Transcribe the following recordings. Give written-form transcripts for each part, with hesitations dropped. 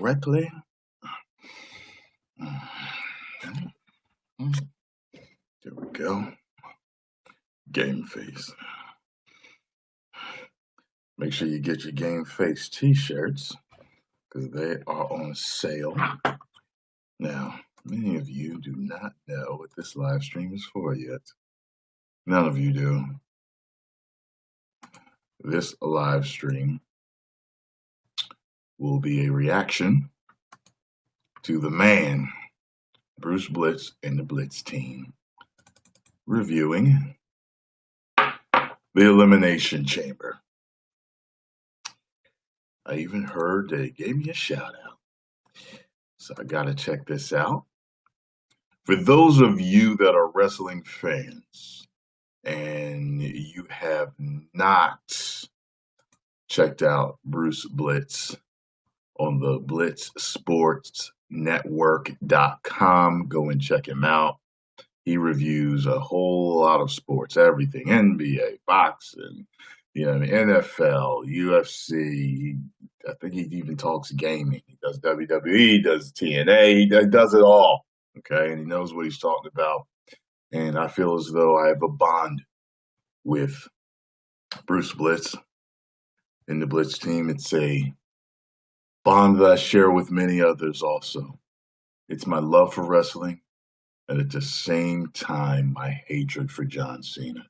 correctly. There we go. Game face. Make sure you get your Game Face t-shirts because they are on sale. Now, many of you do not know what this live stream is for yet. None of you do. This live stream will be a reaction to the man, Bruce Blitz and the Blitz team, reviewing the Elimination Chamber. I even heard they gave me a shout out. So I got to check this out. For those of you that are wrestling fans and you have not checked out Bruce Blitz on the blitzsportsnetwork.com, go and check him out. He reviews a whole lot of sports, everything, NBA, boxing, NFL, UFC. I think he even talks gaming. He does WWE, he does TNA, he does it all. Okay, and he knows what he's talking about. And I feel as though I have a bond with Bruce Blitz and the Blitz team. It's a bond that I share with many others also. It's my love for wrestling and at the same time my hatred for John Cena.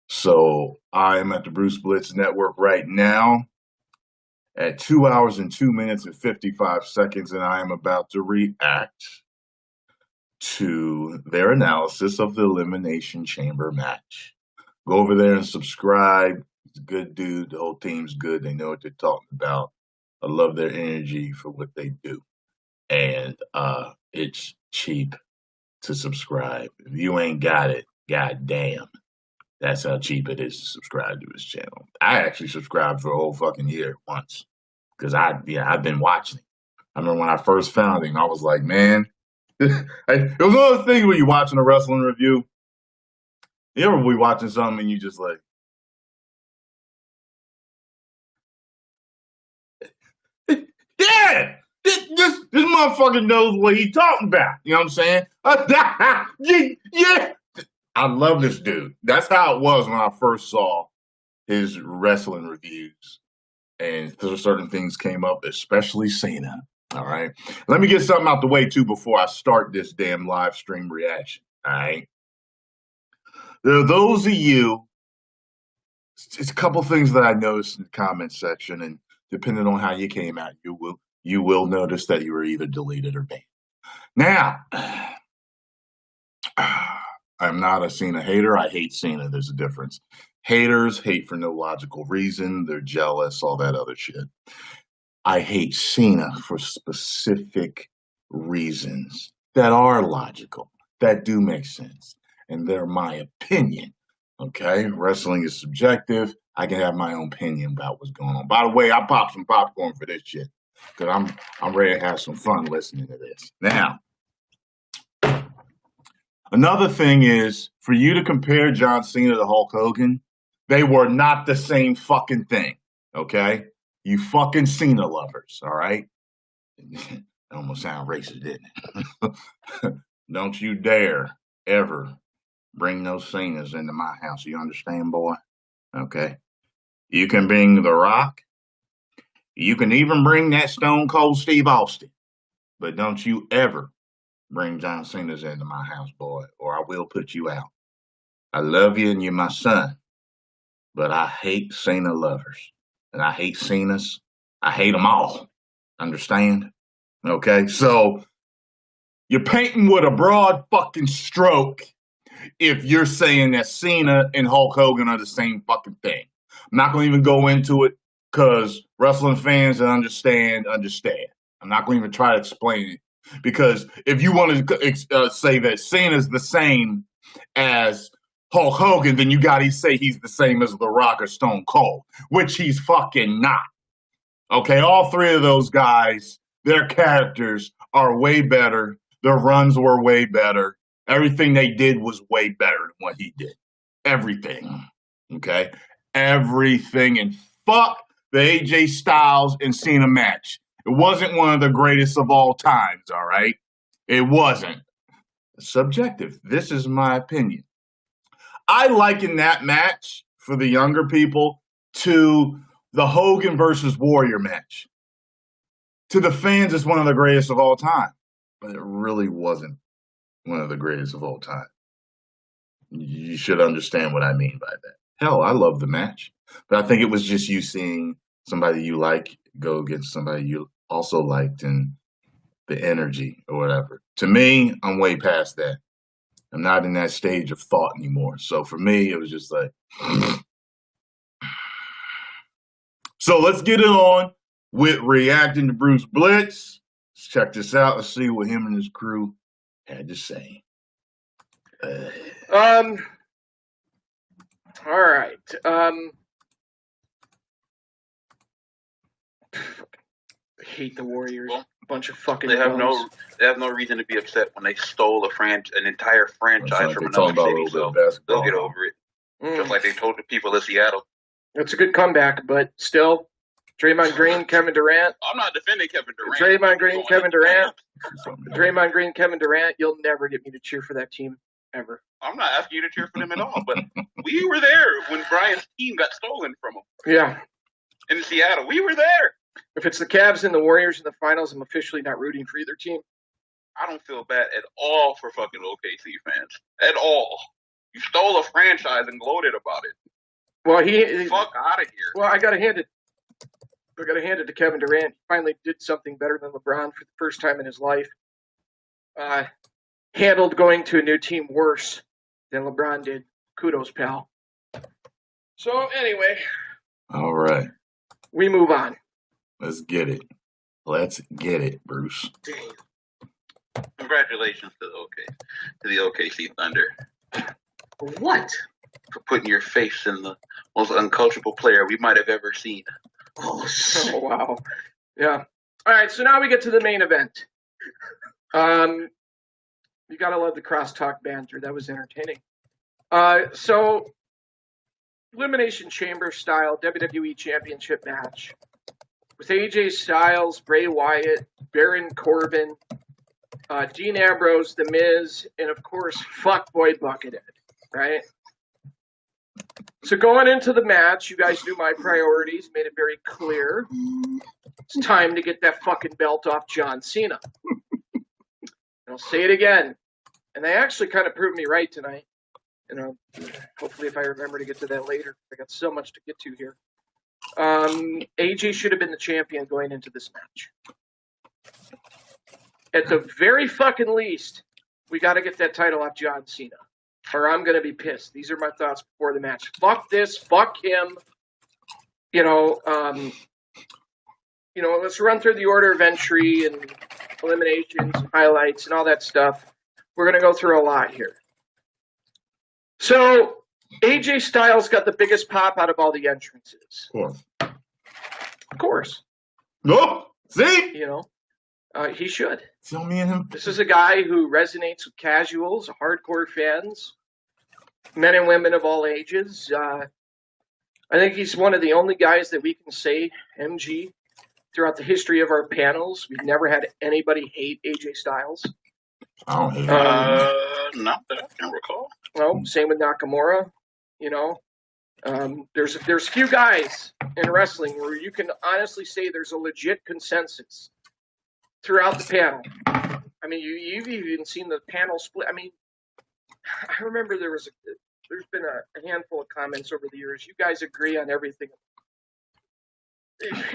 So I am at the Bruce Blitz Network right now at 2 hours and 2 minutes and 55 seconds, and I am about to react to their analysis of the Elimination Chamber match. Go over there and subscribe. It's a good dude. The whole team's good. They know what they're talking about. I love their energy for what they do. And it's cheap to subscribe. If you ain't got it, goddamn. That's how cheap it is to subscribe to his channel. I actually subscribed for a whole fucking year once because I've been watching it. I remember when I first found him, I was like, man, it was one of those things when you're watching a wrestling review. You ever be watching something and you just like, yeah, this motherfucker knows what he's talking about. You know what I'm saying? Yeah. I love this dude. That's how it was when I first saw his wrestling reviews. And certain things came up, especially Cena. All right. Let me get something out the way, too, before I start this damn live stream reaction. All right. There are those of you, it's a couple things that I noticed in the comment section, and depending on how you came out, you will notice that you were either deleted or banned. Now, I'm not a Cena hater. I hate Cena. There's a difference. Haters hate for no logical reason. They're jealous, all that other shit. I hate Cena for specific reasons that are logical, that do make sense, and they're my opinion. Okay? Wrestling is subjective. I can have my own opinion about what's going on. By the way, I popped some popcorn for this shit because I'm ready to have some fun listening to this. Now, another thing is, for you to compare John Cena to Hulk Hogan, they were not the same fucking thing, okay? You fucking Cena lovers, all right? It almost sounded racist, didn't it? Don't you dare ever bring those Cenas into my house. You understand, boy? Okay? You can bring The Rock. You can even bring that Stone Cold Steve Austin. But don't you ever bring John Cena's into my house, boy, or I will put you out. I love you and you're my son, but I hate Cena lovers. And I hate Cena's. I hate them all. Understand? Okay? So you're painting with a broad fucking stroke if you're saying that Cena and Hulk Hogan are the same fucking thing. I'm not going to even go into it because wrestling fans that understand. I'm not going to even try to explain it. Because if you want to say that Cena's the same as Hulk Hogan, then you got to say he's the same as The Rock or Stone Cold, which he's fucking not. Okay, all three of those guys, their characters are way better. Their runs were way better. Everything they did was way better than what he did. Everything. Okay? Everything. And fuck the AJ Styles and Cena match. It wasn't one of the greatest of all times, all right? It wasn't. Subjective. This is my opinion. I liken that match for the younger people to the Hogan versus Warrior match. To the fans, it's one of the greatest of all time. But it really wasn't one of the greatest of all time. You should understand what I mean by that. Hell, I love the match. But I think it was just you seeing somebody you like go against somebody you also liked and the energy or whatever. To me, I'm way past that. I'm not in that stage of thought anymore. So for me, it was just like... So let's get it on with reacting to Bruce Blitz. Let's check this out. Let's see what him and his crew had to say. All right. I hate the Warriors. Well, bunch of fucking. They have no reason to be upset when they stole an entire franchise from another city. So they'll get over it. Just like they told the people of Seattle. It's a good comeback, but still, Draymond Green, Kevin Durant. I'm not defending Kevin Durant. Draymond Green, Kevin Durant. Draymond Green, Kevin Durant. You'll never get me to cheer for that team ever. I'm not asking you to cheer for them at all, but we were there when Brian's team got stolen from him. Yeah. In Seattle, we were there. If it's the Cavs and the Warriors in the finals, I'm officially not rooting for either team. I don't feel bad at all for fucking OKC fans. At all. You stole a franchise and gloated about it. Well, fuck out of here. Well, I gotta hand it to Kevin Durant. He finally did something better than LeBron for the first time in his life. Handled going to a new team worse than LeBron did. Kudos, pal. So anyway. All right. We move on. Let's get it. Let's get it, Bruce. Damn. Congratulations to the OKC Thunder. What? For putting your face in the most uncoachable player we might have ever seen. Oh, wow. Yeah. All right, so now we get to the main event. You got to love the crosstalk banter. That was entertaining. So, Elimination Chamber style WWE Championship match with AJ Styles, Bray Wyatt, Baron Corbin, Dean Ambrose, The Miz, and of course, Fuckboy Buckethead, right? So going into the match, you guys knew my priorities, made it very clear. It's time to get that fucking belt off John Cena. I'll say it again. And they actually kind of proved me right tonight. You know, hopefully if I remember to get to that later. I got so much to get to here. AJ should have been the champion going into this match. At the very fucking least, we got to get that title off John Cena. Or I'm going to be pissed. These are my thoughts before the match. Fuck this. Fuck him. Let's run through the order of entry and eliminations and highlights and all that stuff. We're going to go through a lot here. So, AJ Styles got the biggest pop out of all the entrances. Of course. No, see? He should. Tell me and him. This is a guy who resonates with casuals, hardcore fans, men and women of all ages. I think he's one of the only guys that we can say, MG, throughout the history of our panels. We've never had anybody hate AJ Styles. I don't hate him. Not that I can recall. Well, same with Nakamura. There's few guys in wrestling where you can honestly say there's a legit consensus throughout the panel. I mean, you've even seen the panel split. I mean, I remember there's been a handful of comments over the years. You guys agree on everything.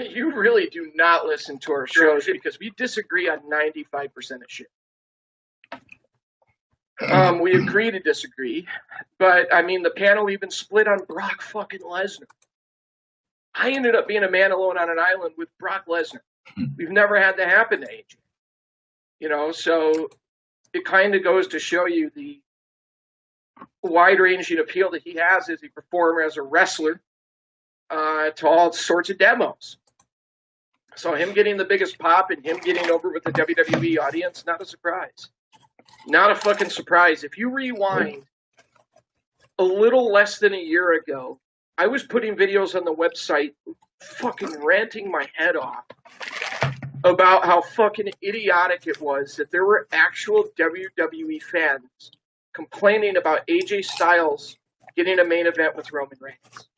You really do not listen to our shows because we disagree on 95% of shit. We agree to disagree, but I mean, the panel even split on Brock fucking Lesnar. I ended up being a man alone on an island with Brock Lesnar. We've never had that happen to AJ. So it kind of goes to show you the wide-ranging appeal that he has as a performer, as a wrestler, to all sorts of demos. So him getting the biggest pop and him getting over with the WWE audience, not a surprise. Not a fucking surprise. If you rewind a little less than a year ago, I was putting videos on the website fucking ranting my head off about how fucking idiotic it was that there were actual WWE fans complaining about AJ Styles getting a main event with Roman Reigns.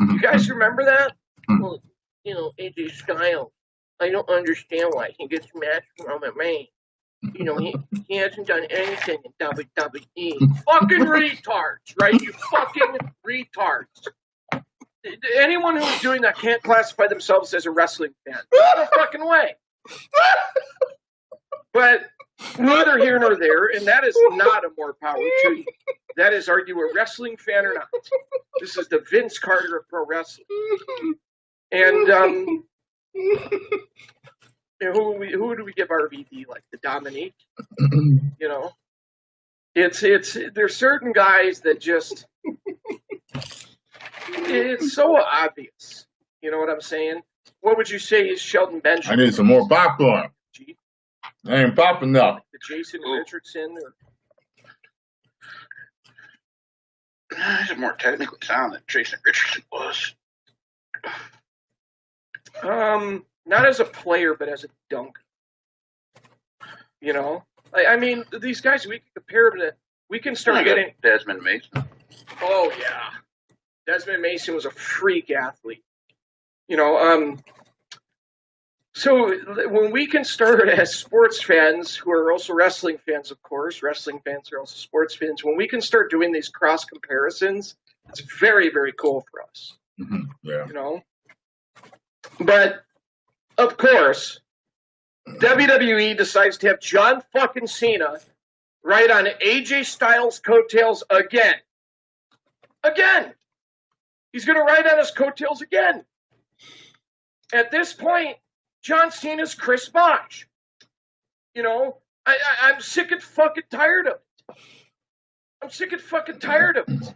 You guys remember that? Well, you know, AJ Styles, I don't understand why he gets matched with Roman Reigns. You know, he hasn't done anything in WWE. Fucking retards, right? You fucking retards. Anyone who's doing that can't classify themselves as a wrestling fan. No fucking way. But neither here nor there, and that is not a more power to you. That is, are you a wrestling fan or not? This is the Vince Carter of pro wrestling. And who do we give RVD? Like the Dominique? You know, it's there's certain guys that just it's so obvious. You know what I'm saying? What would you say is Sheldon Benjamin? I need some more popcorn. I ain't popping up. The Jason Richardson. He's more technically sound than Jason Richardson was. Not as a player, but as a dunker. You know? I mean, these guys, we can compare them to, we can start getting... Desmond Mason. Oh, yeah. Desmond Mason was a freak athlete. You know, so when we can start as sports fans, who are also wrestling fans, of course, wrestling fans are also sports fans, when we can start doing these cross comparisons, it's very, very cool for us. Mm-hmm. Yeah. You know? But, of course, WWE decides to have John fucking Cena ride on AJ Styles' coattails again. Again! He's going to ride on his coattails again. At this point, John Cena's Chris Bosh. You know, I'm sick and fucking tired of it. I'm sick and fucking tired of it.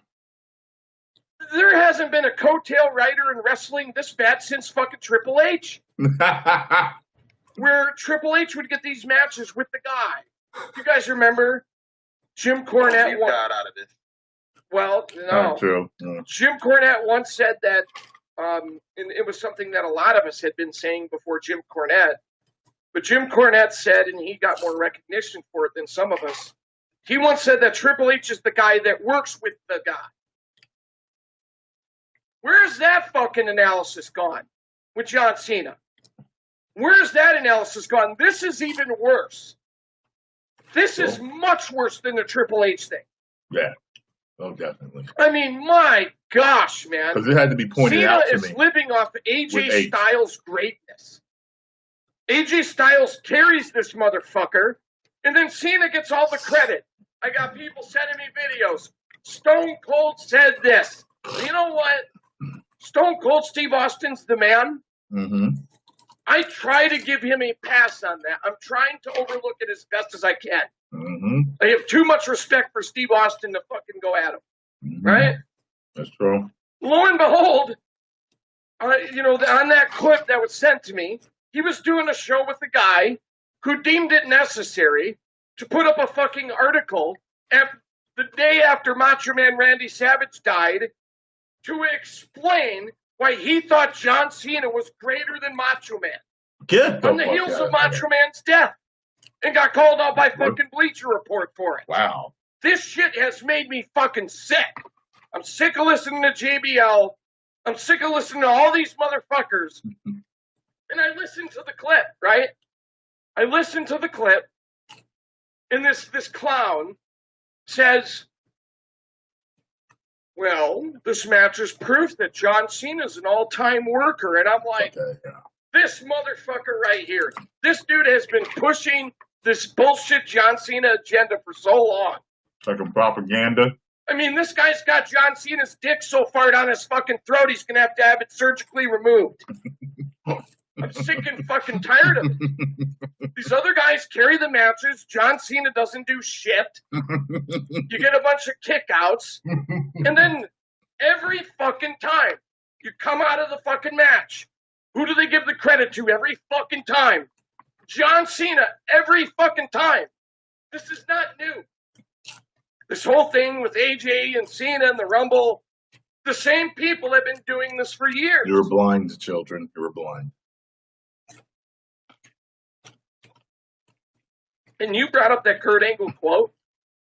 There hasn't been a coattail rider in wrestling this bad since fucking Triple H. Where Triple H would get these matches with the guy. You guys remember Jim Cornette? Got out of this. Well, no. True. Yeah. Jim Cornette once said that, and it was something that a lot of us had been saying before Jim Cornette, but Jim Cornette said, and he got more recognition for it than some of us, he once said that Triple H is the guy that works with the guy. Where's that fucking analysis gone with John Cena? Where's that analysis gone? This is even worse. This is much worse than the Triple H thing. Yeah. Oh, definitely. I mean, my gosh, man. Because it had to be pointed Cena out to me. Cena is living off AJ Styles' greatness. AJ Styles carries this motherfucker, and then Cena gets all the credit. I got people sending me videos. Stone Cold said this. You know what? Stone Cold Steve Austin's the man. Mm-hmm. I try to give him a pass on that. I'm trying to overlook it as best as I can. Mm-hmm. I have too much respect for Steve Austin to fucking go at him. Mm-hmm. Right? That's true. Lo and behold, you know, on that clip that was sent to me, he was doing a show with a guy who deemed it necessary to put up a fucking article the day after Macho Man Randy Savage died to explain why he thought John Cena was greater than Macho Man. Get on the heels of Macho Man's death. And got called out by fucking Bleacher Report for it. Wow. This shit has made me fucking sick. I'm sick of listening to JBL. I'm sick of listening to all these motherfuckers. And I listened to the clip, right? I listened to the clip. And this clown says, well, this match is proof that John Cena's an all-time worker. And I'm like, this motherfucker right here. This dude has been pushing this bullshit John Cena agenda for so long. Like a propaganda. I mean, this guy's got John Cena's dick so far down his fucking throat, he's going to have it surgically removed. I'm sick and fucking tired of it. These other guys carry the matches. John Cena doesn't do shit. You get a bunch of kickouts. And then every fucking time you come out of the fucking match, who do they give the credit to every fucking time? John Cena, every fucking time. This is not new. This whole thing with AJ and Cena and the Rumble, the same people have been doing this for years. You were blind, children. You were blind. And you brought up that Kurt Angle quote,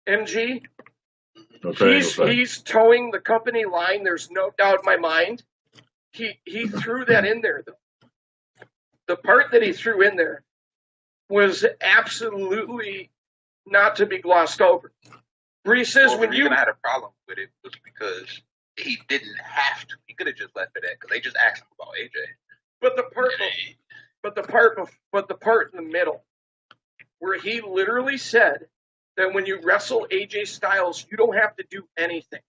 MG. Okay, he's towing the company line. There's no doubt in my mind. He threw that in there, though. The part that he threw in there was absolutely not to be glossed over. Where he says when you had a problem with it was because he didn't have to. He could have just left it at because they just asked him about AJ. But the part in the middle where he literally said that when you wrestle AJ Styles, you don't have to do anything.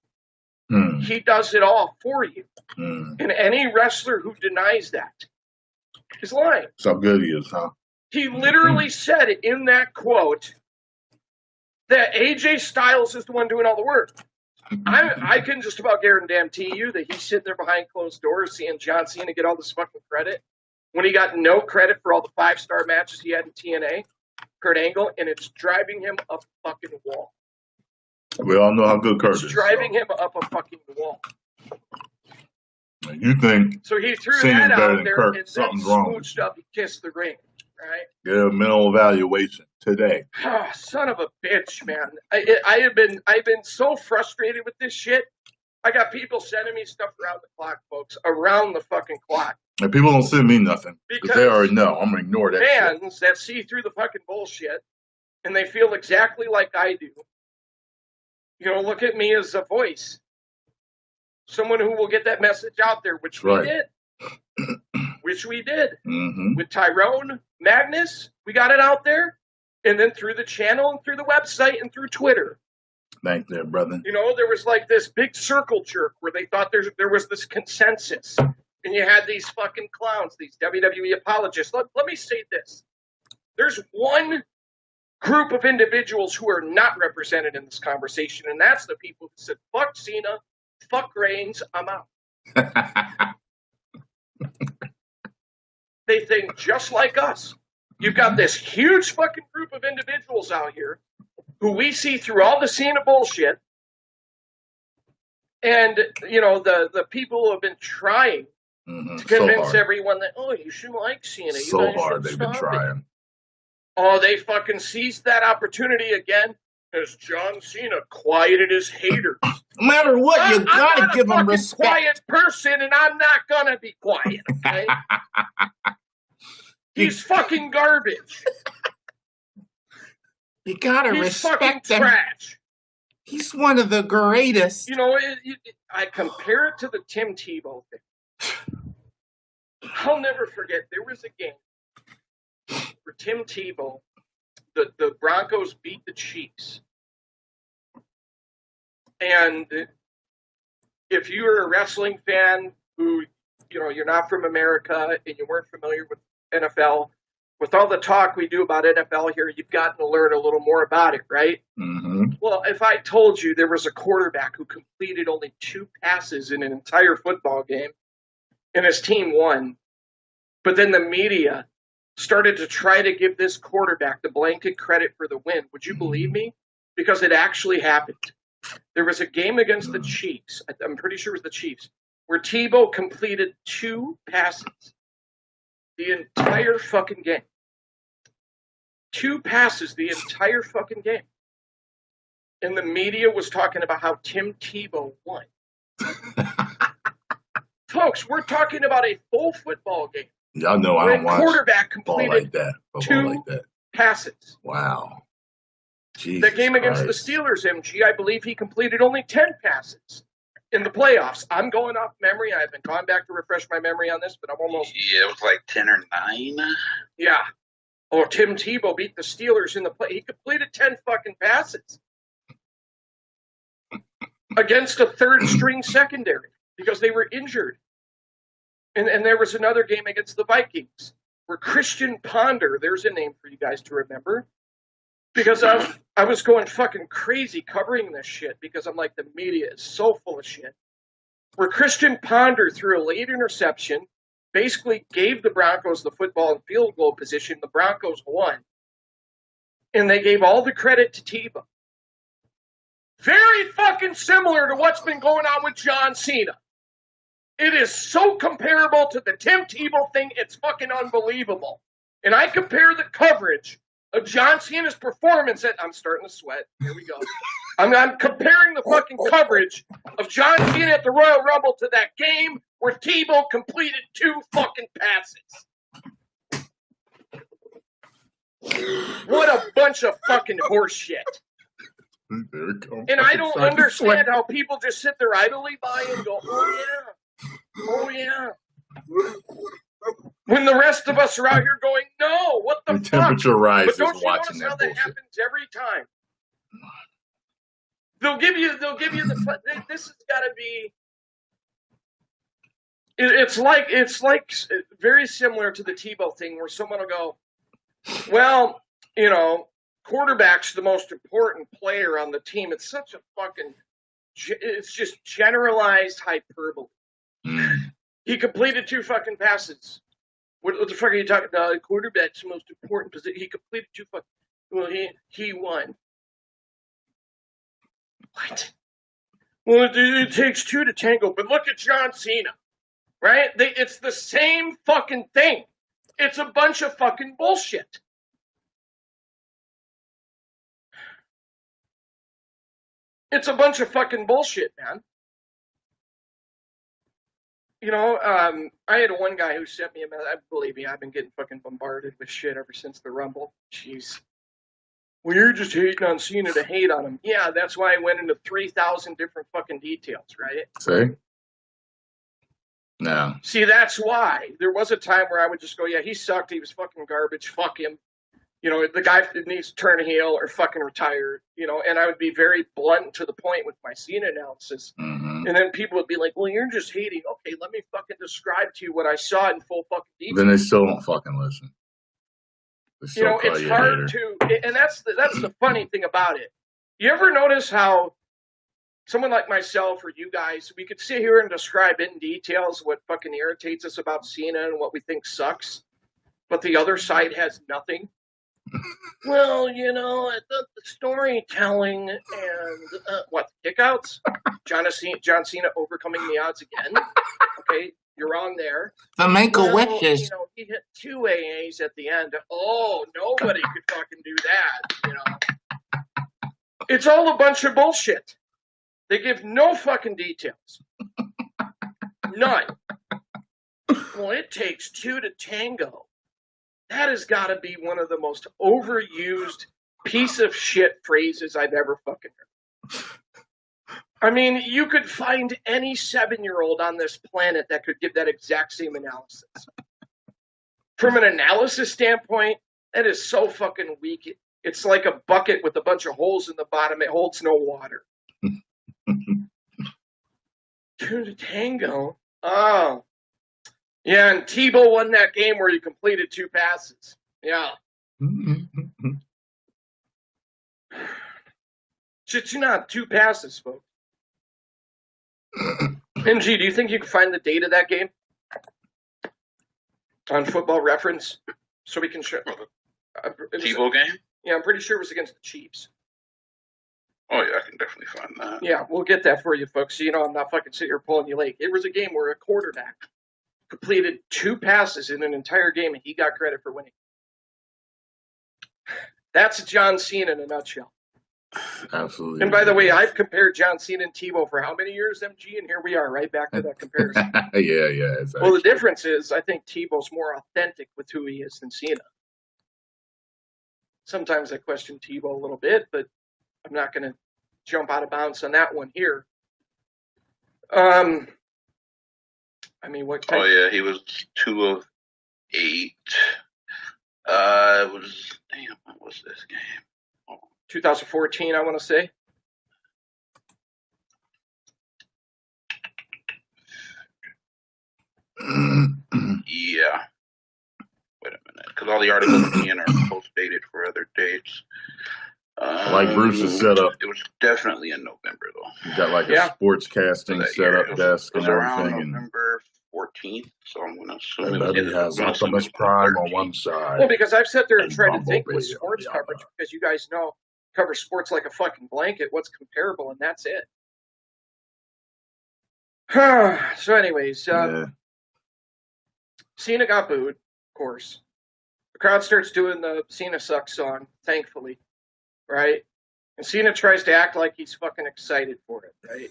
He does it all for you. And any wrestler who denies that is lying. That's how good he is, huh? He literally said in that quote that AJ Styles is the one doing all the work. I can just about guarantee you that he's sitting there behind closed doors seeing John Cena get all this fucking credit when he got no credit for all the 5-star matches he had in TNA, Kurt Angle, and it's driving him up a fucking wall. We all know how good Kurt is. It's driving him up a fucking wall. You think so he threw that out there Kurt, and something's then wrong. smooched up and kissed the ring, right? Get a mental evaluation today. Oh, son of a bitch, man. I've been so frustrated with this shit. I got people sending me stuff around the clock, folks. Around the fucking clock. And people don't send me nothing because they already know. I'm going to ignore that fans shit. That see through the fucking bullshit and they feel exactly like I do. You know, look at me as a voice. Someone who will get that message out there, which we did. Mm-hmm. With Tyrone, Magnus, we got it out there. And then through the channel and through the website and through Twitter. Thank you, brother. You know, there was like this big circle jerk where they thought there was this consensus. And you had these fucking clowns, these WWE apologists. Let me say this. There's one group of individuals who are not represented in this conversation, and that's the people who said, fuck Cena, fuck Reigns, I'm out. They think just like us. You've got this huge fucking group of individuals out here who we see through all the Cena bullshit. And, you know, the people who have been trying to convince everyone that, oh, you shouldn't like Cena. So hard they've been trying. Oh, they fucking seized that opportunity again as John Cena quieted his haters. No matter what, you gotta give them respect. I'm a quiet person, and I'm not gonna be quiet, okay? He's fucking garbage. You gotta respect him. Trash. He's one of the greatest. You know, I compare it to the Tim Tebow thing. I'll never forget, there was a game where Tim Tebow, the Broncos beat the Chiefs. And if you're a wrestling fan who, you know, you're not from America and you weren't familiar with NFL, with all the talk we do about NFL here, you've gotten to learn a little more about it, right? Mm-hmm. Well, if I told you there was a quarterback who completed only 2 passes in an entire football game and his team won, but then the media started to try to give this quarterback the blanket credit for the win, would you believe me? Because it actually happened. There was a game against the Chiefs, I'm pretty sure it was the Chiefs, where Tebow completed 2 passes the entire fucking game. 2 passes the entire fucking game. And the media was talking about how Tim Tebow won. Folks, we're talking about a full football game. Y'all know I don't watch quarterback completed ball like that. 2 passes. Wow. Jesus the game against the Steelers, MG, I believe he completed only 10 passes in the playoffs. I'm going off memory. I haven't gone back to refresh my memory on this, but I'm almost... Yeah, it was like 10 or 9. Yeah. Oh, Tim Tebow beat the Steelers in the play. He completed 10 fucking passes against a third-string secondary because they were injured. And there was another game against the Vikings where Christian Ponder, there's a name for you guys to remember, because I was going fucking crazy covering this shit because I'm like, the media is so full of shit. Where Christian Ponder threw a late interception, basically gave the Broncos the football and field goal position. The Broncos won. And they gave all the credit to Tebow. Very fucking similar to what's been going on with John Cena. It is so comparable to the Tim Tebow thing, it's fucking unbelievable. And I compare the coverage of John Cena's performance I'm starting to sweat. Here we go. I'm comparing the fucking coverage of John Cena at the Royal Rumble to that game where Tebow completed 2 fucking passes. What a bunch of fucking horse shit. There it goes. And I don't understand how people just sit there idly by and go, oh yeah. When the rest of us are out here going, no, what the fuck? Temperature rises but don't you watching notice how that that happens every time? They'll give you the. This has got to be. It's like very similar to the Tebow thing, where someone will go, well, quarterback's the most important player on the team. It's such a fucking. It's just generalized hyperbole. He completed 2 fucking passes. What the fuck are you talking about? The quarterback's the most important position. He completed 2 fucking. Well, he won. What? Well, it takes 2 to tango, but look at John Cena, right? It's the same fucking thing. It's a bunch of fucking bullshit. It's a bunch of fucking bullshit, man. I had one guy who sent me a message. Believe me, I've been getting fucking bombarded with shit ever since the Rumble. Jeez. Well, you're just hating on Cena to hate on him. Yeah, that's why I went into 3,000 different fucking details, right? See? No. See, that's why. There was a time where I would just go, yeah, he sucked. He was fucking garbage. Fuck him. The guy needs to turn heel or fucking retire, and I would be very blunt to the point with my Cena analysis. Mm-hmm. And then people would be like, well, you're just hating. Okay, let me fucking describe to you what I saw in full fucking detail. Then they still don't fucking listen. It's hard to, and that's the funny thing about it. You ever notice how someone like myself or you guys, we could sit here and describe in details what fucking irritates us about Cena and what we think sucks, but the other side has nothing? Well, I thought the storytelling and what, kickouts? John Cena overcoming the odds again? Okay, you're wrong there. The Make-A-Wishes. He hit 2 AAs at the end. Oh, nobody could fucking do that. It's all a bunch of bullshit. They give no fucking details. None. Well, it takes 2 to tango. That has got to be one of the most overused piece of shit phrases I've ever fucking heard. I mean, you could find any 7-year-old on this planet that could give that exact same analysis. From an analysis standpoint, that is so fucking weak. It's like a bucket with a bunch of holes in the bottom. It holds no water. 2 to tango? Oh. Yeah, and Tebow won that game where he completed 2 passes. Yeah. Shit, you not 2 passes, folks. MG, do you think you can find the date of that game on Football Reference so we can show? Tebow game? Yeah, I'm pretty sure it was against the Chiefs. Oh yeah, I can definitely find that. Yeah, we'll get that for you, folks. So I'm not fucking sitting here pulling you late. It was a game where a quarterback completed 2 passes in an entire game, and he got credit for winning. That's John Cena in a nutshell. Absolutely. And by the way, I've compared John Cena and Tebow for how many years, MG? And here we are, right back to that comparison. Yeah. Exactly. Well, the difference is I think Tebow's more authentic with who he is than Cena. Sometimes I question Tebow a little bit, but I'm not going to jump out of bounds on that one here. I mean, what? Oh yeah, he was 2 of 8. It was what was this game? 2014, I want to say. Yeah. Wait a minute, because all the articles again are post-dated for other dates. Like Bruce is set up. It was definitely in November, though. You got like a sports casting setup desk and everything. November 14th, so I'm going to assume it has Optimus Prime on one side. Well, because I've sat there and tried to think with sports coverage, because you guys know, cover sports like a fucking blanket, what's comparable, and that's it. So anyways, Cena got booed, of course. The crowd starts doing the Cena sucks song, thankfully, right? And Cena tries to act like he's fucking excited for it, right?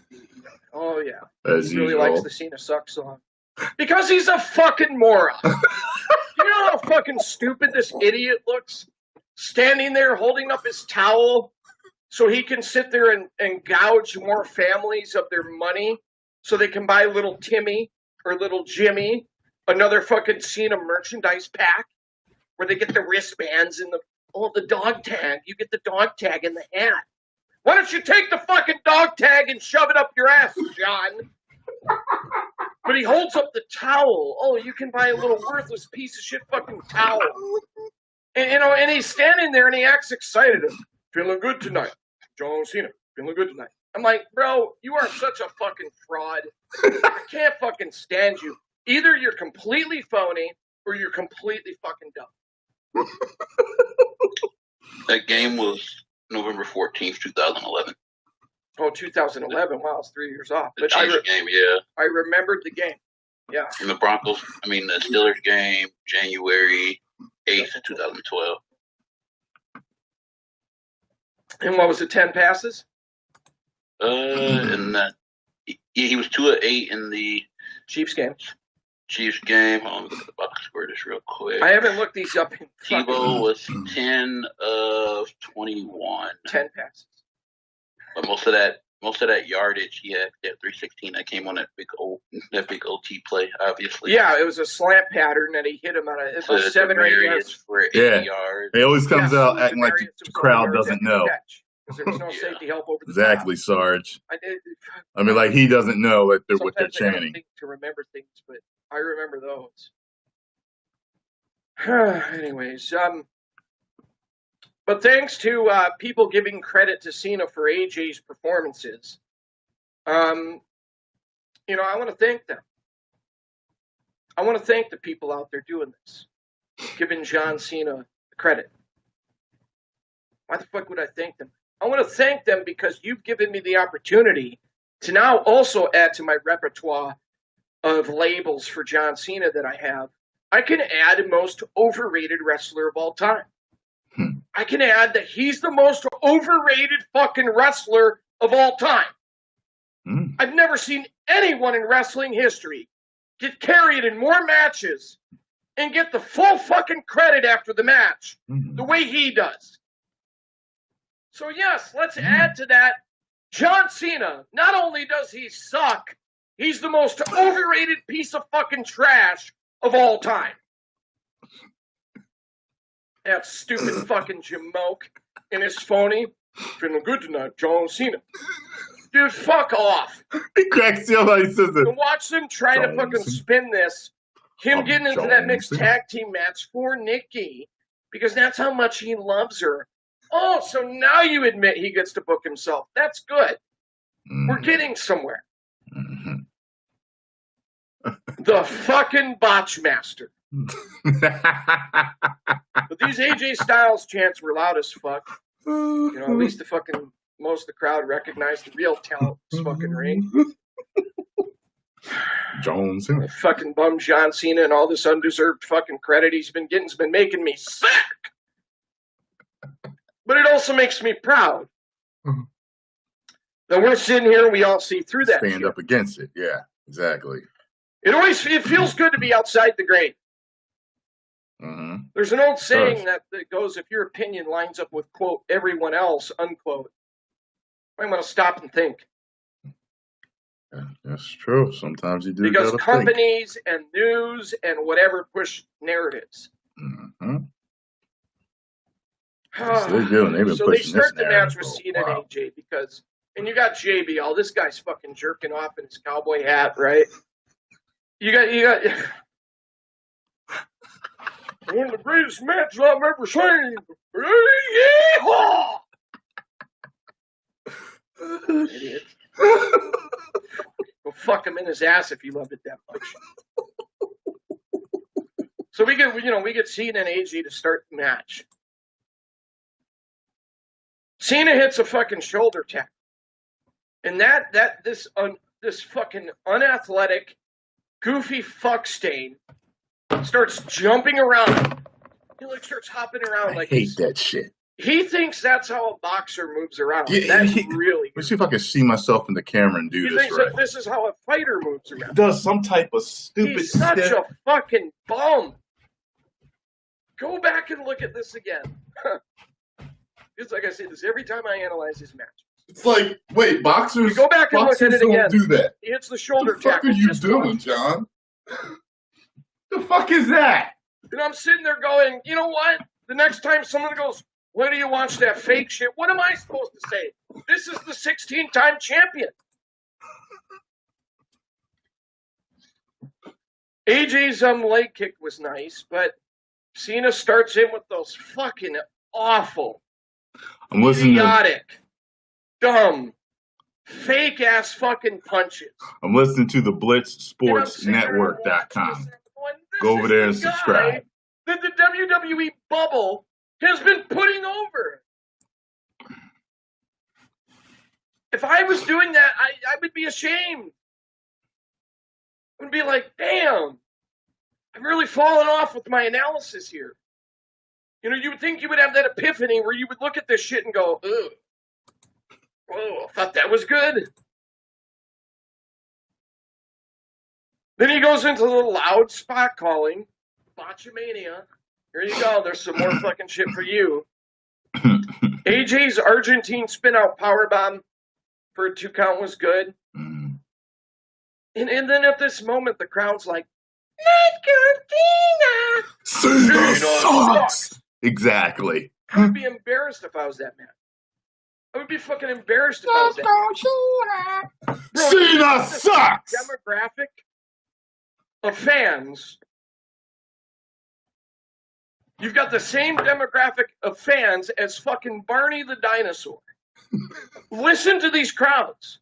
Oh, yeah. He really likes the Cena sucks song. Because he's a fucking moron. You know how fucking stupid this idiot looks? Standing there holding up his towel so he can sit there and gouge more families of their money so they can buy little Timmy or little Jimmy another fucking Cena merchandise pack where they get the wristbands and the dog tag. You get the dog tag in the hat. Why don't you take the fucking dog tag and shove it up your ass, John? But he holds up the towel. Oh, you can buy a little worthless piece of shit fucking towel. And he's standing there and he acts excited. Feeling good tonight. John Cena, feeling good tonight. I'm like, bro, you are such a fucking fraud. I can't fucking stand you. Either you're completely phony or you're completely fucking dumb. That game was November 14th, 2011. Oh, 2011. Wow, it's 3 years off. The Chiefs game, yeah. I remembered the game. Yeah. And the Steelers game, January 8th, 2012. And what was it, 10 passes? And that he was 2 of 8 in the Chiefs game. Hold on, let me look at the box score just real quick. I haven't looked these up in Tebow was 10 of 21. 10 passes. But most of that yardage he had 316. That came on that big OT play, obviously. Yeah, it was a slant pattern that he hit him on it was 7 or 8 yards for 80 yards. He always comes out acting like the crowd doesn't know. Because there was no safety help over the Exactly, Sarge. I mean, like he doesn't know what they're chanting. I don't think to remember things, but I remember those. Anyways, but thanks to people giving credit to Cena for AJ's performances, I want to thank them. I want to thank the people out there doing this, giving John Cena credit. Why the fuck would I thank them? I want to thank them because you've given me the opportunity to now also add to my repertoire of labels for John Cena that I have. I can add most overrated wrestler of all time. I can add that he's the most overrated fucking wrestler of all time. I've never seen anyone in wrestling history get carried in more matches and get the full fucking credit after the match the way he does. So yes, let's add to that. John Cena, not only does he suck, he's the most overrated piece of fucking trash of all time. That stupid fucking Jamoke and his phony. Feeling good tonight, John Cena. Dude, fuck off. He cracks you up. He says it. And watch them try to fucking spin this. Him getting into that mixed tag team match for Nikki. Because that's how much he loves her. Oh, so now you admit he gets to book himself. That's good. We're getting somewhere. The fucking botch master. But these AJ Styles chants were loud as fuck. At least most of the crowd recognized the real talent in this fucking ring. John Cena. Fucking bum John Cena and all this undeserved fucking credit he's been getting has been making me sick. But it also makes me proud that we're sitting here and we all see through that. Stand up against it. Yeah, exactly. It feels good to be outside the grave. There's an old saying that goes, if your opinion lines up with, quote, everyone else, unquote, I'm going to stop and think. Yeah, that's true. Sometimes you do. Because companies and news and whatever push narratives. Yes, they do, and they've been so they start the match with Cena and AJ and you got JBL. This guy's fucking jerking off in his cowboy hat, right? You got one of the greatest matches I've ever seen. Yeah! Idiot. Go fuck him in his ass if you loved it that much. So we get Cena and AJ to start the match. Cena hits a fucking shoulder tackle, and this fucking unathletic, goofy fuck stain starts jumping around. He like starts hopping around. I hate that shit. He thinks that's how a boxer moves around. Yeah, That's really. Let's see if I can see myself in the camera and do this. He thinks that this is how a fighter moves around. He does some type of stupid. He's such a fucking bum. Go back and look at this again. It's like I say this every time I analyze his match. It's like, wait, boxers. Go back and look at it again. Do that. He hits the shoulder tackle. What the fuck are you doing, John? The fuck is that? And I'm sitting there going, you know what? The next time someone goes, "Why do you watch that fake shit?" What am I supposed to say? This is the 16-time champion. AJ's leg kick was nice, but Cena starts in with those fucking awful, idiotic, dumb, fake-ass fucking punches. I'm listening to the BlitzSportsNetwork.com. Go over there and subscribe. That the WWE bubble has been putting over. If I was doing that, I would be ashamed. I would be like, damn, I've really fallen off with my analysis here. You know, you would think you would have that epiphany where you would look at this shit and go, ugh. Whoa, I thought that was good. Then he goes into the loud spot calling. Botchamania. Here you go. There's some more fucking shit for you. AJ's Argentine spin-out powerbomb for a 2 count was good. And then at this moment, the crowd's like, Cena sucks! Exactly. I would be embarrassed if I was that man. I would be fucking embarrassed if I was that man. Cena sucks! Demographic of fans. You've got the same demographic of fans as fucking Barney the dinosaur. Listen to these crowds.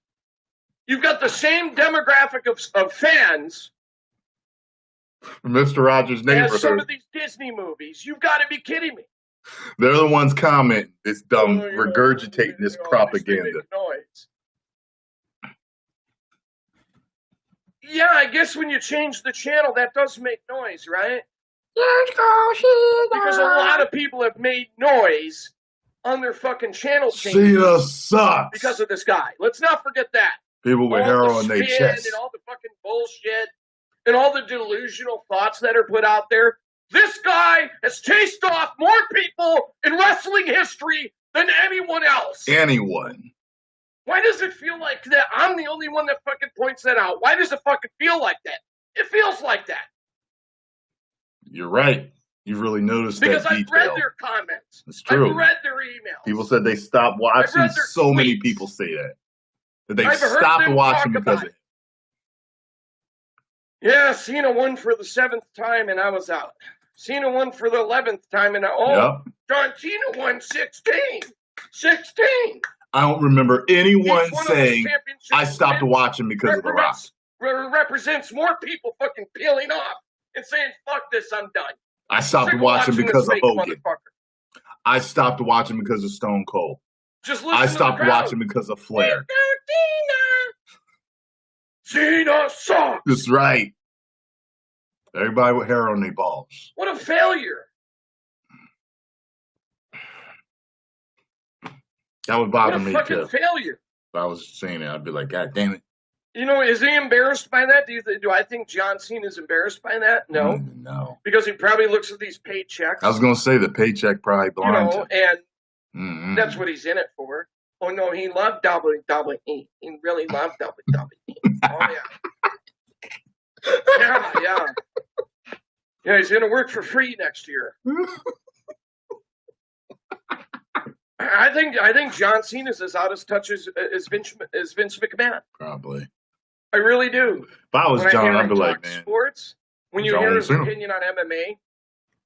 You've got the same demographic of fans Mr. Rogers' Neighborhood. as some of these Disney movies. You've got to be kidding me. They're the ones commenting this dumb, regurgitating this propaganda. Noise. Yeah, I guess when you change the channel, that does make noise, right? Because a lot of people have made noise on their fucking channel changes. Cena sucks. Because of this guy. Let's not forget that. People with hair on their chest. And all the fucking bullshit and all the delusional thoughts that are put out there. This guy has chased off more people in wrestling history than anyone else. Anyone. Why does it feel like that? I'm the only one that fucking points that out. Why does it fucking feel like that? It feels like that. You're right. You've really noticed because that detail. I've read their comments. It's true. I've read their emails. People said they stopped watching. I've read their so tweets. many people say that. That they I've heard stopped them watching talk because about of it. Yeah, Cena won for the 7th time and I was out. Cena won for the 11th time and John Cena won 16. 16. I don't remember anyone saying I stopped watching because of The Rock. Represents more people fucking peeling off and saying, fuck this, I'm done. I stopped watching because of Hogan. I stopped watching because of Stone Cold. I stopped watching because of Flair. Cena sucks. That's right. Everybody with hair on their balls. What a failure. That would bother me too. What a fucking failure. If I was saying it, I'd be like, God damn it. You know, is he embarrassed by that? Do I think John Cena is embarrassed by that? No. No. Because he probably looks at these paychecks. I was going to say the paycheck probably blinds him. And that's what he's in it for. Oh, no, he loved WWE. He really loved WWE. Oh, yeah. Yeah. Yeah, he's going to work for free next year. I think John Cena's as out of touch as Vince McMahon. Probably. I really do. If I was John, I'd be like, man. Sports, when you hear his opinion on MMA,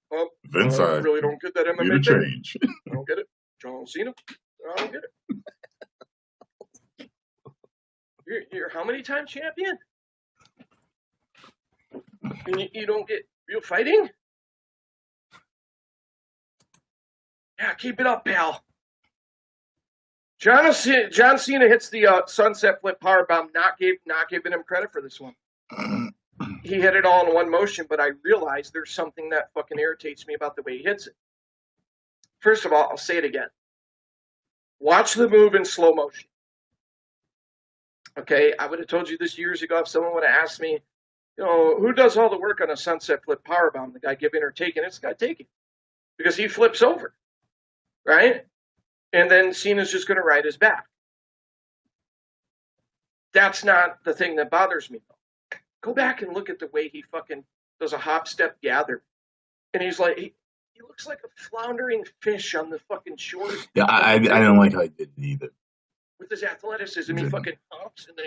well, Vince, I really don't get that MMA thing. I don't get it. John Cena, I don't get it. You're how many time champion? And you don't get real fighting? Yeah, keep it up, pal. John Cena hits the sunset flip powerbomb. Not giving him credit for this one. he hit it all in one motion, but I realized there's something that fucking irritates me about the way he hits it. First of all, I'll say it again. Watch the move in slow motion. Okay, I would have told you this years ago if someone would have asked me, who does all the work on a sunset flip powerbomb? The guy giving or taking, it's the guy taking. Because he flips over, right? And then Cena's just going to ride his back. That's not the thing that bothers me, though. Go back and look at the way he fucking does a hop, step, gather. And he's like, he looks like a floundering fish on the fucking shore. Yeah, I don't like how he did it either. With his athleticism, he fucking humps, and then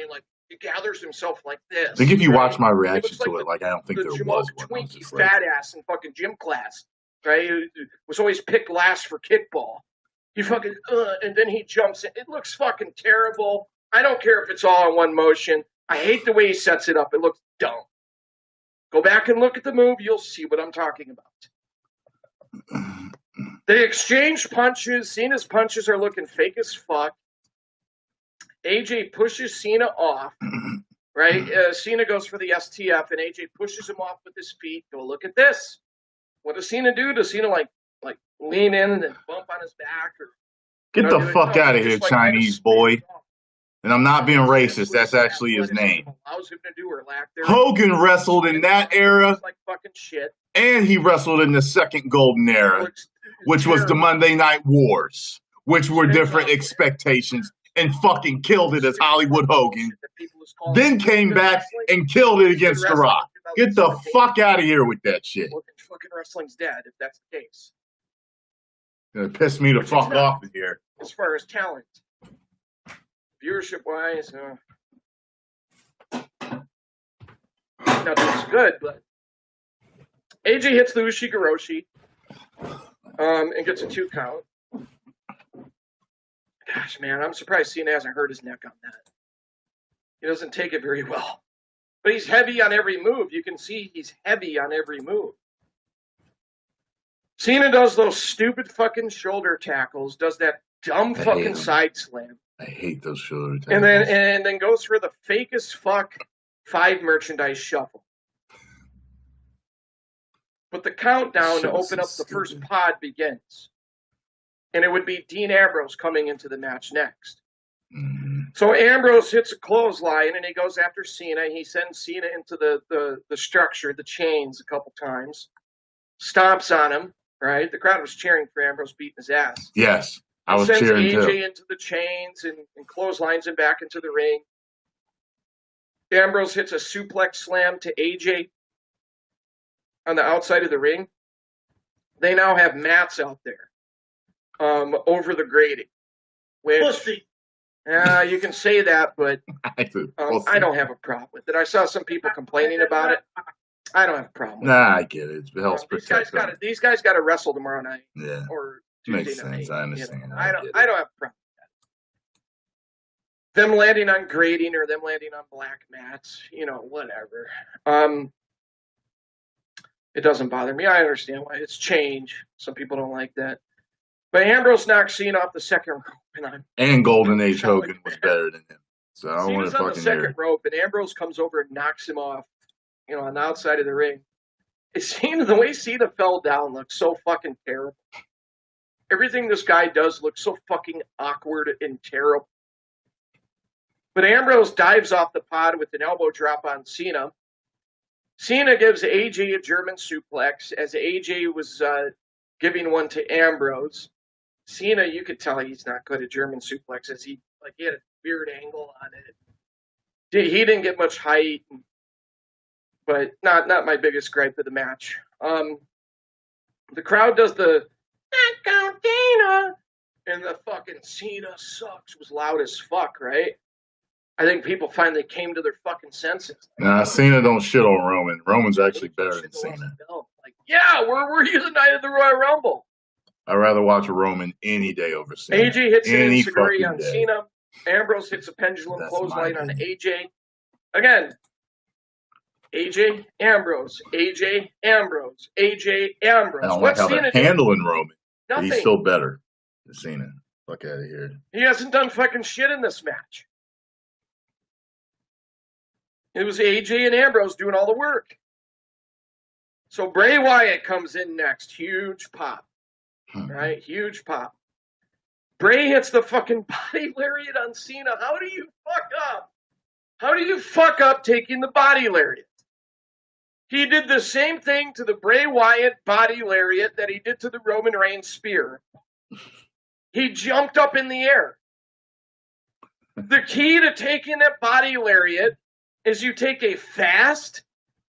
he gathers himself like this. I think if you watch my reaction to it, I don't think there was one. Twinkie fat ass in fucking gym class, right? He was always picked last for kickball. He fucking, and then he jumps in. It looks fucking terrible. I don't care if it's all in one motion. I hate the way he sets it up. It looks dumb. Go back and look at the move. You'll see what I'm talking about. They exchange punches. Cena's punches are looking fake as fuck. AJ pushes Cena off, right? Cena goes for the STF, and AJ pushes him off with his feet. Go look at this. What does Cena do? Does Cena like lean in and then bump on his back? Or get the fuck out of here, Chinese boy. And I'm not being racist. That's actually his name. Allows him to do or lack there. Hogan wrestled in that era, like fucking shit. And he wrestled in the second golden era, which was the Monday Night Wars, which were different expectations. And fucking killed it as Hollywood Hogan. Then came back and killed it against The Rock. Get the fuck out of here with that shit. Fucking wrestling's dead, if that's the case. Gonna piss me the fuck off in here. As far as talent, viewership-wise, nothing's good, but AJ hits the Ushigoroshi and gets a 2 count. Gosh, man, I'm surprised Cena hasn't hurt his neck on that. He doesn't take it very well. But he's heavy on every move. You can see he's heavy on every move. Cena does those stupid fucking shoulder tackles, does that dumb fucking side slam. I hate those shoulder tackles. And then goes for the fake as fuck 5 merchandise shuffle. But the countdown to open up the first pod begins. And it would be Dean Ambrose coming into the match next. Mm-hmm. So Ambrose hits a clothesline, and he goes after Cena. He sends Cena into the structure, the chains, a couple times. Stomps on him, right? The crowd was cheering for Ambrose beating his ass. Yes, I was cheering too. Sends AJ into the chains and clotheslines him back into the ring. Ambrose hits a suplex slam to AJ on the outside of the ring. They now have mats out there. Over the grating. Which, you can say that, but I don't have a problem with it. I saw some people complaining about it. I don't have a problem with it. I get it. It helps protect them. These guys got to wrestle tomorrow night. Yeah. Or Tuesday Makes night. sense. I understand. I don't have a problem with that. Them landing on grating or them landing on black mats, whatever. It doesn't bother me. I understand why. It's change. Some people don't like that. But Ambrose knocked Cena off the second rope. And Golden Age Hogan was better than him. So I don't want to fucking on the second hear. rope, and Ambrose comes over and knocks him off, on the outside of the ring. The way Cena fell down looks so fucking terrible. Everything this guy does looks so fucking awkward and terrible. But Ambrose dives off the pod with an elbow drop on Cena. Cena gives AJ a German suplex as AJ was giving one to Ambrose. Cena, you could tell he's not good at German suplexes. He had a weird angle on it. He didn't get much height, but not my biggest gripe of the match. The crowd does the knockout Dana, and the fucking Cena sucks was loud as fuck, right? I think people finally came to their fucking senses. Nah, Cena don't shit on Roman. Roman's actually better than Cena. Yeah, we're using Night of the Royal Rumble. I'd rather watch a Roman any day over Cena. AJ hits an any Enziguri on day. Cena. Ambrose hits a pendulum clothesline on AJ. Again, AJ, Ambrose, AJ, Ambrose, AJ, Ambrose. I don't like how they're handling Roman. Nothing. He's still better than Cena. Fuck out of here. He hasn't done fucking shit in this match. It was AJ and Ambrose doing all the work. So Bray Wyatt comes in next. Huge pop. Right? Huge pop. Bray hits the fucking body lariat on Cena. How do you fuck up? How do you fuck up taking the body lariat? He did the same thing to the Bray Wyatt body lariat that he did to the Roman Reigns spear. He jumped up in the air. The key to taking that body lariat is you take a fast,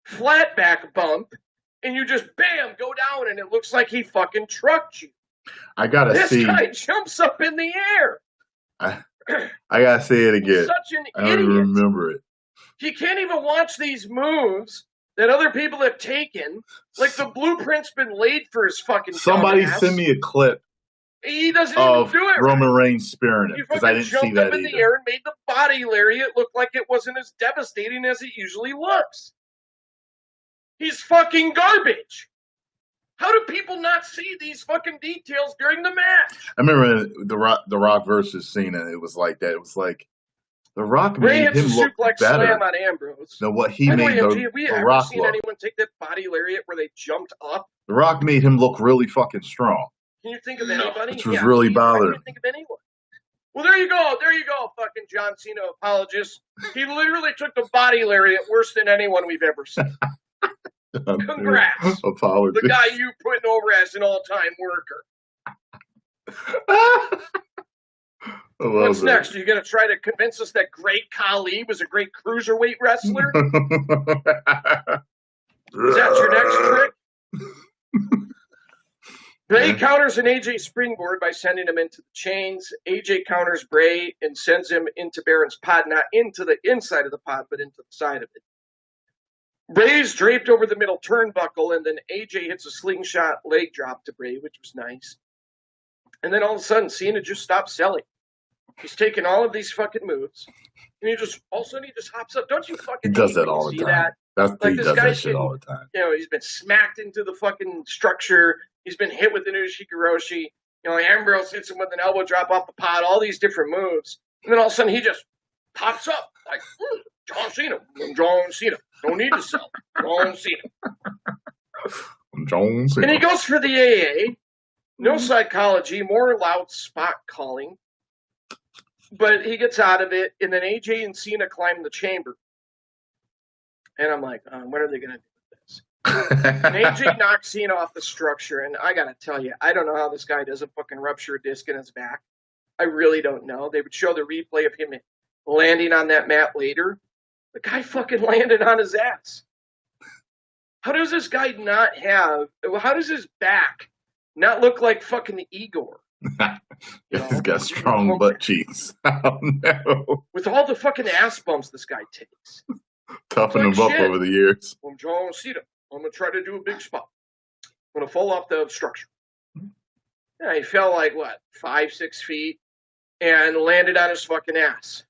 flat back bump, and you just, bam, go down, and it looks like he fucking trucked you. I gotta see. This guy jumps up in the air. I gotta see it again. He's such an I idiot. don't remember it. He can't even watch these moves that other people have taken. Like the blueprint's been laid for his fucking Somebody dumbass. send me a clip He doesn't of even do it Roman right. Reigns spearing it, He because I fucking didn't see jumped that up in either. the air and made the body lariat look like it wasn't as devastating as it usually looks. He's fucking garbage. How do people not see these fucking details during the match? I remember the Rock versus Cena. It was like that. It was like The Rock Ray made hits him a look suplex better slam on Ambrose. than what he By the made way, MG, have we the ever Rock seen look. anyone take that body lariat where they jumped up? The Rock made him look really fucking strong. Can you think of anybody? Which was really I bothering. can't think of anyone. Well, there you go, fucking John Cena apologist. He literally took the body lariat worse than anyone we've ever seen. Congrats. Apologies. The guy you putting over as an all-time worker. What's next? Are you going to try to convince us that Great Khali was a great cruiserweight wrestler? Is that your next trick? Bray counters an AJ springboard by sending him into the chains. AJ counters Bray and sends him into Baron's pod, not into the inside of the pod, but into the side of it. Bray's draped over the middle turnbuckle, and then AJ hits a slingshot leg drop to Bray, which was nice. And then all of a sudden, Cena just stops selling. He's taking all of these fucking moves, and all of a sudden he just hops up. Don't you fucking He does that all the time. He does that shit all the time. You know, he's been smacked into the fucking structure. He's been hit with the Ushikoroshi. You know, Ambrose hits him with an elbow drop off the pod, all these different moves. And then all of a sudden he just pops up like, John Cena. I'm John Cena. No need to sell. John Cena. I'm John Cena. And he goes for the AA. No psychology, more loud spot calling. But he gets out of it, and then AJ and Cena climb the chamber. And I'm like, what are they going to do with this? And AJ knocks Cena off the structure, and I got to tell you, I don't know how this guy doesn't fucking rupture a disc in his back. I really don't know. They would show the replay of him landing on that mat later. The guy fucking landed on his ass. How does this guy how does his back not look like fucking Igor? He's got strong butt cheeks. I don't know. With all the fucking ass bumps this guy takes. Toughen him up over the years. I'm John Cena. I'm going to try to do a big spot. I'm going to fall off the structure. Yeah, he fell like, 5-6 feet and landed on his fucking ass.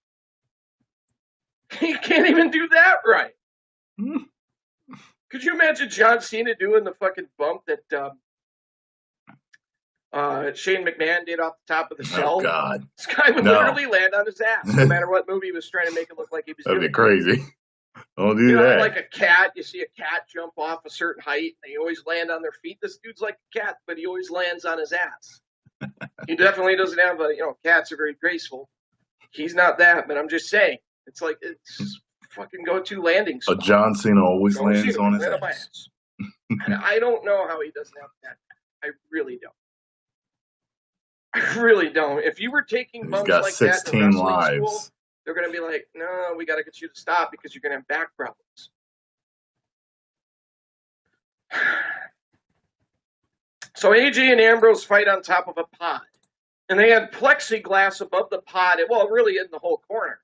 He can't even do that right. Could you imagine John Cena doing the fucking bump that Shane McMahon did off the top of the shelf? Oh, God. This guy would literally land on his ass, no matter what movie he was trying to make it look like he was doing. That'd be crazy. Don't do that. Like a cat, you see a cat jump off a certain height, they always land on their feet. This dude's like a cat, but he always lands on his ass. He definitely doesn't have cats are very graceful. He's not that, but I'm just saying. It's like, it's fucking go-to landing spot. John Cena always lands on his ass. And I don't know how he doesn't have that. I really don't. I really don't. If you were taking bumps like that in wrestling school, they're going to be like, no, we got to get you to stop because you're going to have back problems. So AJ and Ambrose fight on top of a pod. And they had plexiglass above the pod, really in the whole corner.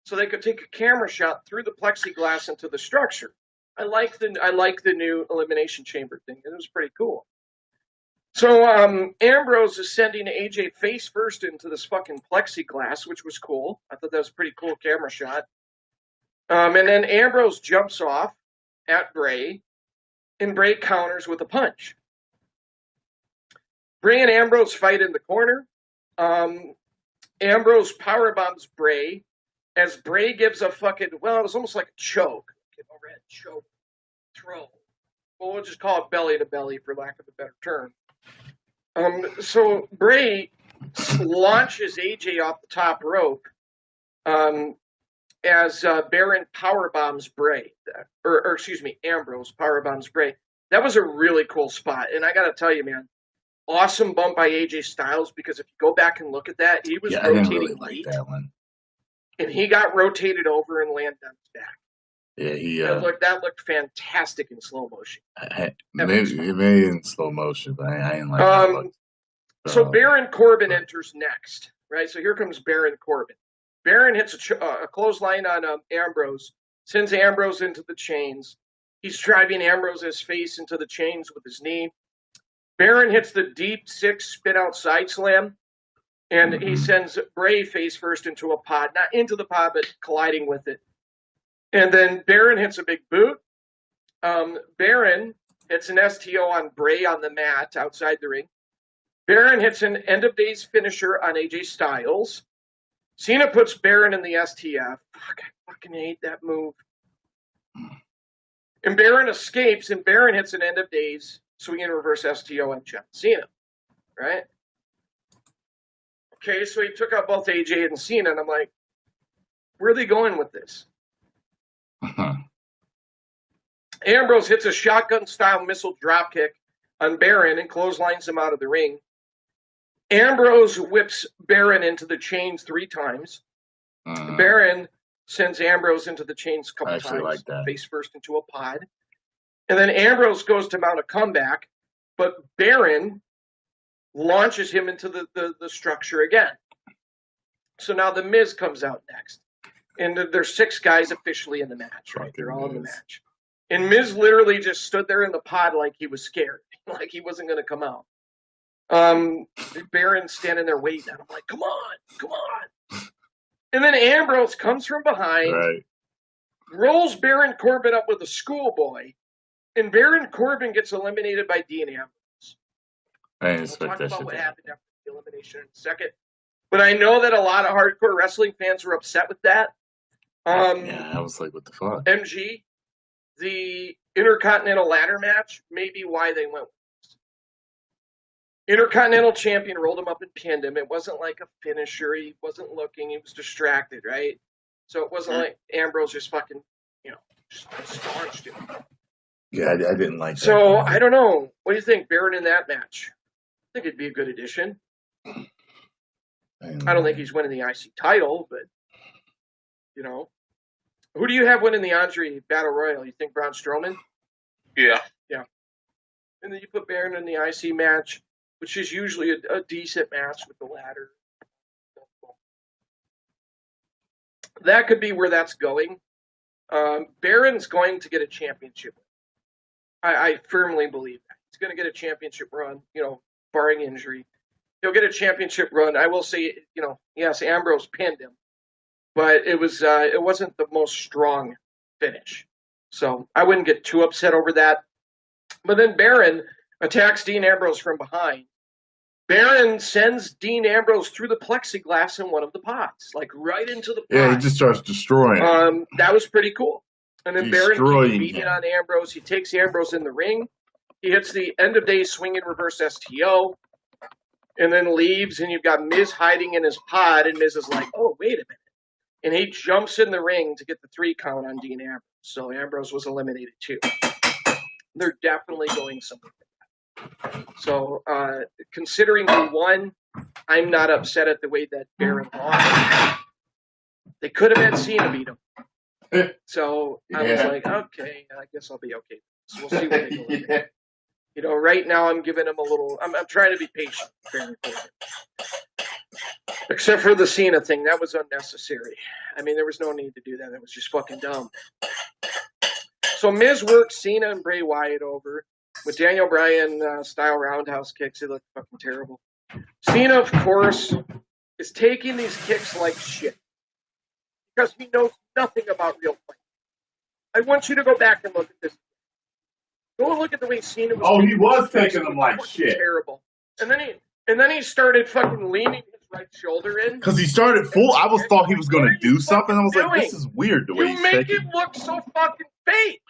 So they could take a camera shot through the plexiglass into the structure. I like the new Elimination Chamber thing. It was pretty cool. So Ambrose is sending AJ face first into this fucking plexiglass, which was cool. I thought that was a pretty cool camera shot. And then Ambrose jumps off at Bray, and Bray counters with a punch. Bray and Ambrose fight in the corner. Ambrose powerbombs Bray as Bray gives a fucking, well, it was almost like a choke. Overhead choke throw. Well, we'll just call it belly to belly for lack of a better term. So Bray launches AJ off the top rope as Baron powerbombs Bray, or excuse me, Ambrose powerbombs Bray. That was a really cool spot, and I got to tell you, man, awesome bump by AJ Styles, because if you go back and look at that, he was rotating I didn't really like that one, and he got rotated over and landed on his back. Yeah, that looked fantastic in slow motion. Maybe in slow motion, but I didn't like that look. So Baron Corbin enters next, right? So here comes Baron Corbin. Baron hits a clothesline on Ambrose, sends Ambrose into the chains. He's driving Ambrose's face into the chains with his knee. Baron hits the deep 6 spin out side slam, and he sends Bray face first into a pod, not into the pod, but colliding with it. And then Baron hits a big boot. Baron hits an STO on Bray on the mat outside the ring. Baron hits an end of days finisher on AJ Styles. Cena puts Baron in the STF. Fuck, I fucking hate that move. And Baron escapes, and Baron hits an end of days swinging reverse STO on John Cena. Right? Okay, so he took out both AJ and Cena, and I'm like, where are they going with this? Ambrose hits a shotgun-style missile dropkick on Baron and clotheslines him out of the ring. Ambrose whips Baron into the chains 3 times. Baron sends Ambrose into the chains a couple times, face first into a pod. And then Ambrose goes to mount a comeback, but Baron launches him into the structure again. So now the Miz comes out next. And there's 6 guys officially in the match, right? They're all in the match. And Miz literally just stood there in the pod like he was scared, like he wasn't going to come out. Baron's standing there waiting, and I'm like, come on. And then Ambrose comes from behind, rolls Baron Corbin up with a schoolboy, and Baron Corbin gets eliminated by Dean Ambrose. We'll talk about what happened after the elimination in a second. But I know that a lot of hardcore wrestling fans were upset with that. I was like, what the fuck? MG, the Intercontinental ladder match may be why they went with this. Intercontinental champion rolled him up and pinned him. It wasn't like a finisher. He wasn't looking. He was distracted, right? So it wasn't like Ambrose just fucking, just staunched him. Yeah, I didn't like that. So, I don't know. What do you think, Baron, in that match? I think it'd be a good addition. I don't think he's winning the IC title, but, Who do you have winning the Andre Battle Royal? You think Braun Strowman? Yeah. Yeah. And then you put Baron in the IC match, which is usually a decent match with the ladder. That could be where that's going. Baron's going to get a championship. I firmly believe that. He's going to get a championship run, barring injury. He'll get a championship run. I will say, yes, Ambrose pinned him, but it wasn't the most strong finish. So I wouldn't get too upset over that. But then Baron attacks Dean Ambrose from behind. Baron sends Dean Ambrose through the plexiglass in one of the pods, like right into the pod. Yeah, he just starts destroying him. That was pretty cool. And then Baron keeps beating on Ambrose. He takes Ambrose in the ring. He hits the end of day swinging reverse STO. And then leaves, and you've got Miz hiding in his pod, and Miz is like, oh, wait a minute. And he jumps in the ring to get the 3 count on Dean Ambrose. So Ambrose was eliminated too. They're definitely going somewhere with that. So considering who won, I'm not upset at the way that Baron lost. They could have had Cena beat him. So I was like, okay, I guess I'll be okay. So we'll see what they go with. Right now I'm giving him a little. I'm trying to be patient. Except for the Cena thing, that was unnecessary. I mean, there was no need to do that. It was just fucking dumb. So Miz worked Cena and Bray Wyatt over with Daniel Bryan style roundhouse kicks. It looked fucking terrible. Cena, of course, is taking these kicks like shit because he knows nothing about real fighting. I want you to go back and look at this. Go and look at the way Cena was. Oh, he was taking them like shit. Terrible. And then he started fucking leaning his right shoulder in. Because he started full. I thought he was going to do something. I was like, this is weird the way he's shaking. You make it look so fucking fake.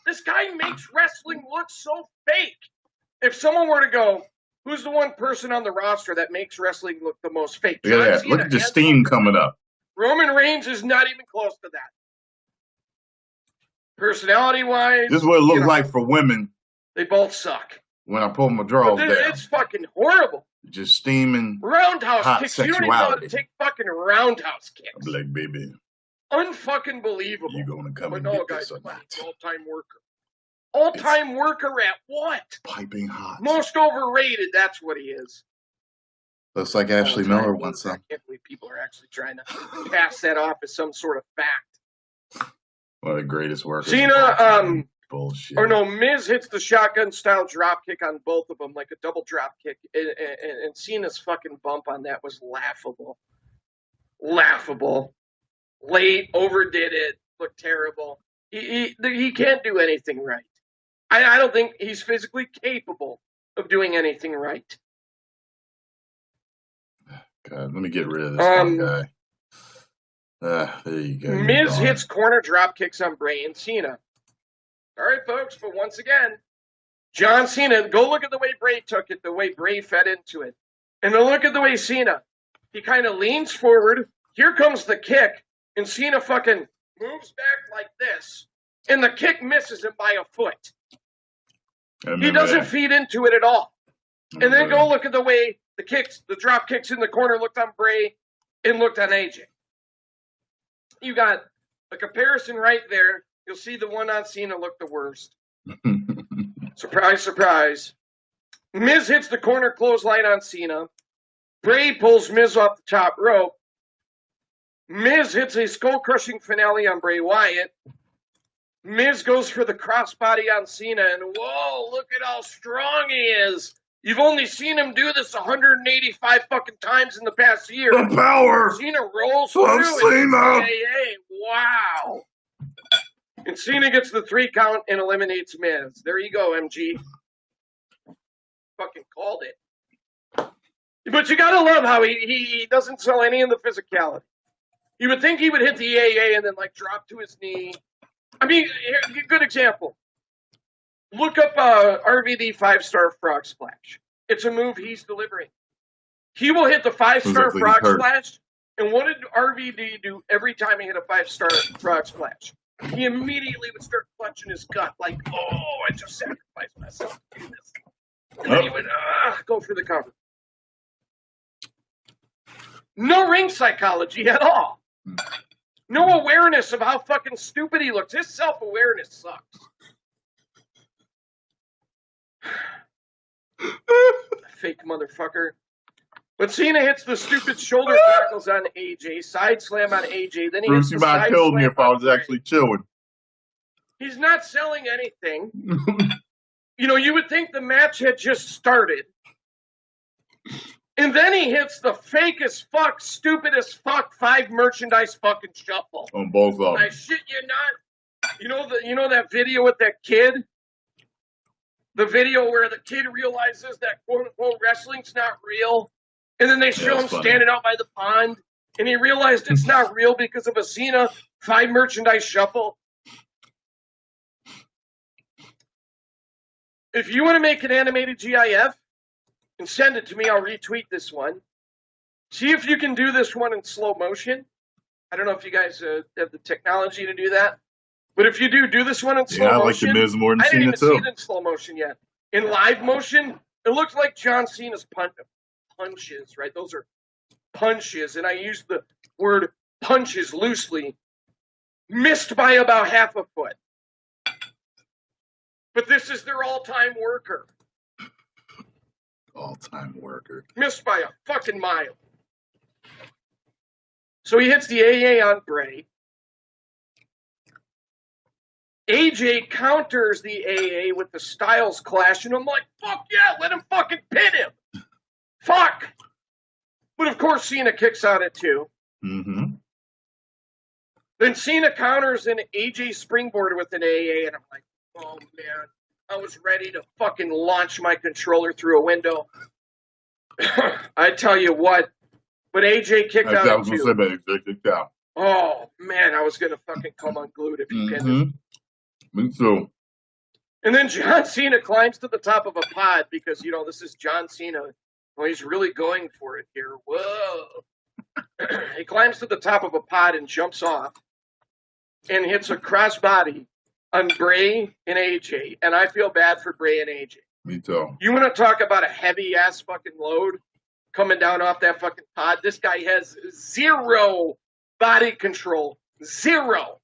This guy makes wrestling look so fake. If someone were to go, who's the one person on the roster that makes wrestling look the most fake? Yeah, look at the steam coming up. Roman Reigns is not even close to that. Personality-wise. This is what it looks like for women. They both suck. When I pull my drawers down. It's fucking horrible. Just steaming roundhouse hot kicks. Sexuality. You don't even know how to take fucking roundhouse kicks. I'm like, baby. Unfucking believable. You gonna come and get this or not? All-time worker. All-time worker at what? Piping hot. Most overrated, that's what he is. Looks like Ashley Miller wants some. I can't believe people are actually trying to pass that off as some sort of fact. One of the greatest workers. Cena, bullshit. Or no, Miz hits the shotgun-style drop kick on both of them, like a double drop kick. And Cena's fucking bump on that was laughable. Laughable. Late, overdid it, looked terrible. He can't do anything right. I don't think he's physically capable of doing anything right. God, let me get rid of this one guy. There you go. Miz hits corner drop kicks on Bray and Cena. All right, folks, but once again, John Cena, go look at the way Bray took it, the way Bray fed into it. And then look at the way Cena, he kind of leans forward. Here comes the kick, and Cena fucking moves back like this, and the kick misses him by a foot. He doesn't feed into it at all. And then go look at the way the drop kicks in the corner looked on Bray and looked on AJ. You got a comparison right there. You'll see the one on Cena looked the worst. Surprise, surprise. Miz hits the corner clothesline on Cena. Bray pulls Miz off the top rope. Miz hits a skull-crushing finale on Bray Wyatt. Miz goes for the crossbody on Cena, and whoa, look at how strong he is. You've only seen him do this 185 fucking times in the past year. The power. Cena rolls through Cena. Hey, wow. And Cena gets the 3 count and eliminates Miz. There you go, MG. Fucking called it. But you gotta love how he doesn't sell any of the physicality. You would think he would hit the AA and then like drop to his knee. I mean, good example. Look up RVD 5-star frog splash. It's a move he's delivering. He will hit the 5-star frog splash. And what did RVD do every time he hit a 5-star frog splash? He immediately would start clutching his gut like, oh, I just sacrificed myself to do this. And then he would go for the cover. No ring psychology at all. No awareness of how fucking stupid he looks. His self-awareness sucks. Fake motherfucker. But Cena hits the stupid shoulder tackles on AJ, side slam on AJ. Then he Bruce, hits you the might have killed me if I was actually chilling. He's not selling anything. You know, you would think the match had just started. And then he hits the fakest fuck, stupidest fuck 5 merchandise fucking shuffle. On both of them. I shit you not. You know that video with that kid? The video where the kid realizes that quote-unquote wrestling's not real. And then they show him standing out by the pond. And he realized it's not real because of a Cena 5 merchandise shuffle. If you want to make an animated GIF and send it to me, I'll retweet this one. See if you can do this one in slow motion. I don't know if you guys have the technology to do that. But if you do this one in slow motion. I like the Miz more than Cena, too. I didn't even see it in slow motion yet. In live motion, it looks like John Cena's punches, right? Those are punches. And I use the word punches loosely. Missed by about half a foot. But this is their all-time worker. All-time worker. Missed by a fucking mile. So he hits the AA on Bray. AJ counters the AA with the Styles Clash, and I'm like, fuck yeah, let him fucking pin him. Fuck. But of course Cena kicks out at 2. Mm-hmm. Then Cena counters an AJ springboard with an AA, and I'm like, oh man, I was ready to fucking launch my controller through a window. I tell you what, when AJ kicked out, I was going to say about AJ kicked out. Oh man, I was going to fucking come unglued if he pinned him. Me too. And then John Cena climbs to the top of a pod because, this is John Cena. Well, he's really going for it here. Whoa. He climbs to the top of a pod and jumps off and hits a crossbody on Bray and AJ. And I feel bad for Bray and AJ. Me too. You want to talk about a heavy-ass fucking load coming down off that fucking pod? This guy has zero body control. Zero.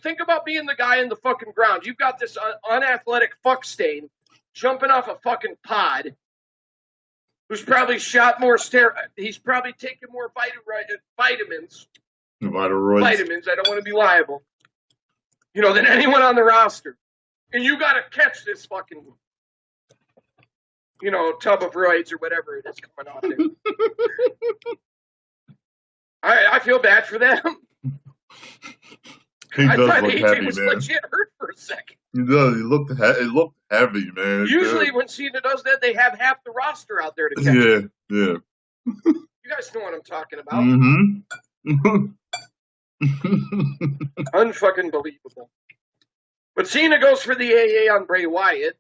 Think about being the guy in the fucking ground. You've got this unathletic fuck stain jumping off a fucking pod who's probably shot more he's probably taken more vitamins. Vitamins, I don't want to be liable. Than anyone on the roster. And you got to catch this fucking, tub of roids or whatever it is coming off there. I feel bad for them. I thought AJ heavy, was man. Legit hurt for a second. He does. It looked heavy, man. Usually when Cena does that, they have half the roster out there to catch him. Yeah. You guys know what I'm talking about. Unfucking believable. But Cena goes for the AA on Bray Wyatt.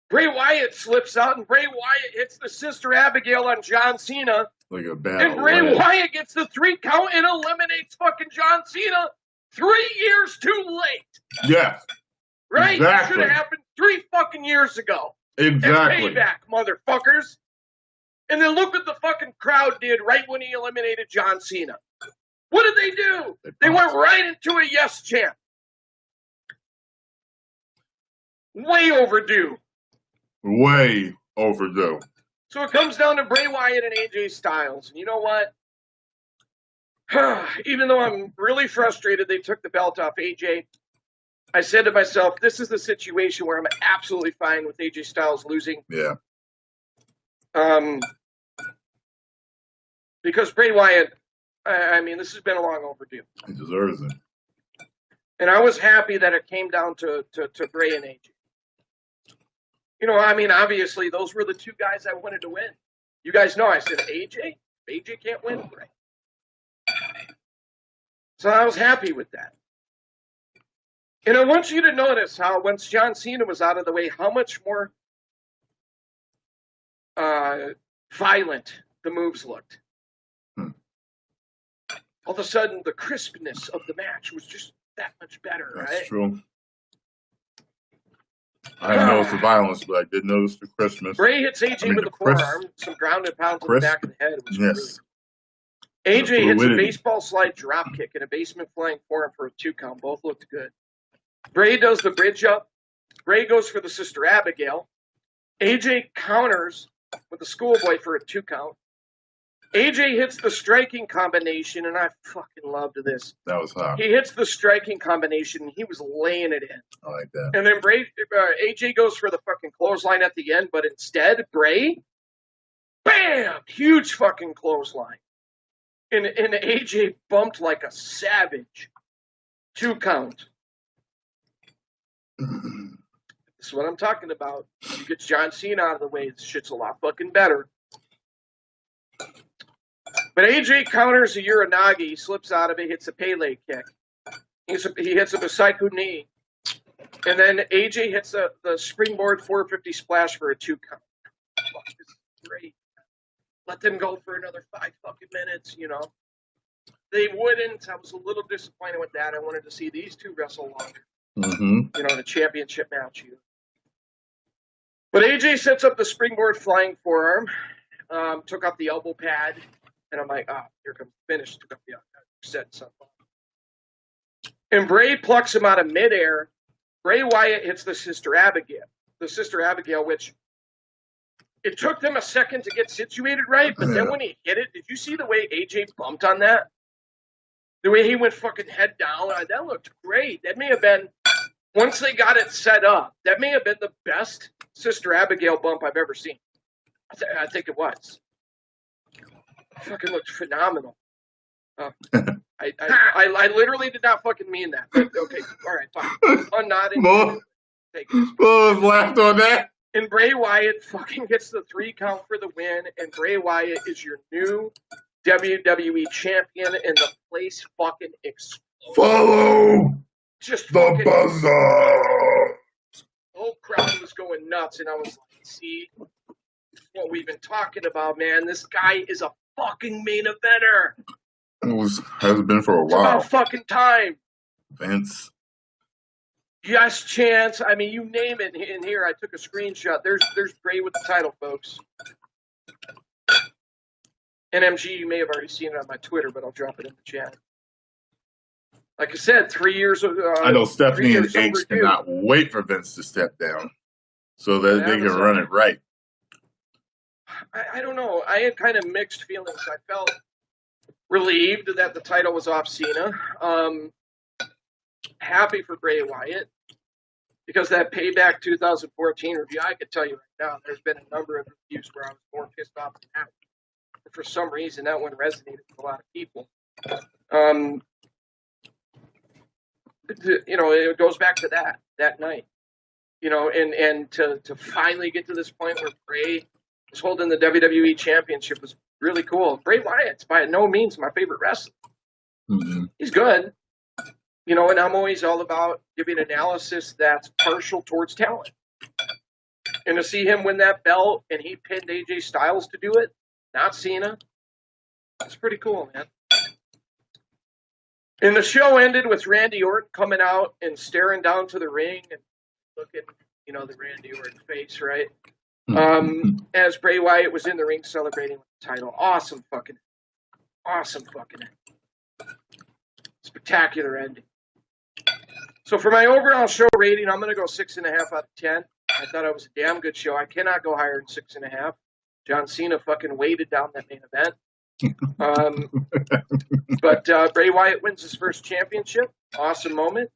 Bray Wyatt slips out, and Bray Wyatt hits the Sister Abigail on John Cena. Like a bad And Bray Wyatt gets the 3 count and eliminates fucking John Cena 3 years too late. Yes. Right? Exactly. That should have happened 3 fucking years ago. Exactly. And payback, motherfuckers. And then look what the fucking crowd did right when he eliminated John Cena. What did they do? They went right into a yes chant. Way overdue. Way overdue. So it comes down to Bray Wyatt and AJ Styles. And you know what? Even though I'm really frustrated they took the belt off AJ, I said to myself, this is the situation where I'm absolutely fine with AJ Styles losing. Yeah. Because Bray Wyatt, this has been a long overdue. He deserves it. And I was happy that it came down to Bray and AJ. Obviously, those were the 2 guys I wanted to win. You guys know I said AJ can't win Bray. So I was happy with that. And I want you to notice how once John Cena was out of the way, how much more violent the moves looked. All of a sudden, the crispness of the match was just that much better, right? That's true. I didn't notice the violence, but I did notice the crispness. Bray hits AJ with a forearm, some ground and pound to the back of the head. It was really cool. AJ hits a baseball slide drop kick and a basement flying forearm for a 2 count. Both looked good. Bray does the bridge up. Bray goes for the Sister Abigail. AJ counters with the schoolboy for a 2 count. AJ hits the striking combination, and I fucking loved this. That was hot. He hits the striking combination, and he was laying it in. I like that. And then AJ goes for the fucking clothesline at the end, but instead, Bray, bam, huge fucking clothesline. And AJ bumped like a savage. 2 count. This is what I'm talking about. You get John Cena out of the way, this shit's a lot fucking better. But AJ counters a Uranagi, slips out of it, hits a Pele kick. He hits a Psycho knee. And then AJ hits the springboard 450 splash for a 2 count. Fuck, this is great. Let them go for another 5 fucking minutes, They wouldn't. I was a little disappointed with that. I wanted to see these 2 wrestle longer. In a championship match here. But AJ sets up the springboard flying forearm, took up the elbow pad, and I'm like, here comes the finish. Took up the elbow pad, set something. And Bray plucks him out of midair. Bray Wyatt hits the Sister Abigail, which it took them a second to get situated right, but then when he hit it, did you see the way AJ bumped on that? The way he went fucking head down, that looked great. That may have been, once they got it set up, that may have been the best Sister Abigail bump I've ever seen. I think it was. It fucking looked phenomenal. I literally did not fucking mean that. But okay, all right, fine. I'm nodding. Both laughed on that. And Bray Wyatt fucking gets the 3 count for the win, and Bray Wyatt is your new WWE champion, and the place fucking explodes. Follow just the buzzer. The whole crowd was going nuts, and I was like, see, what we've been talking about, man. This guy is a fucking main eventer. Has been for a while. It's about fucking time. Vince. Yes, Chance. I mean, you name it in here. I took a screenshot. There's Bray with the title, folks. NMG, you may have already seen it on my Twitter, but I'll drop it in the chat. Like I said, 3 years ago. I know Stephanie and H cannot wait for Vince to step down so that they can run it right. I don't know. I had kind of mixed feelings. I felt relieved that the title was off Cena. Happy for Bray Wyatt because that Payback 2014 review, I could tell you right now, there's been a number of reviews where I was more pissed off than that. But for some reason, that one resonated with a lot of people. You know, it goes back to that night. You know, and to finally get to this point where Bray was holding the WWE Championship was really cool. Bray Wyatt's by no means my favorite wrestler. Mm-hmm. He's good. You know, and I'm always all about giving analysis that's partial towards talent. And to see him win that belt and he pinned AJ Styles to do it, not Cena, that's pretty cool, man. And the show ended with Randy Orton coming out and staring down to the ring and looking, you know, the Randy Orton face, right? As Bray Wyatt was in the ring celebrating with the title. Awesome fucking spectacular ending. So for my overall show rating, I'm going to go 6.5 out of 10. I thought it was a damn good show. I cannot go higher than 6.5. John Cena fucking weighted down that main event. But Bray Wyatt wins his first championship. Awesome moment.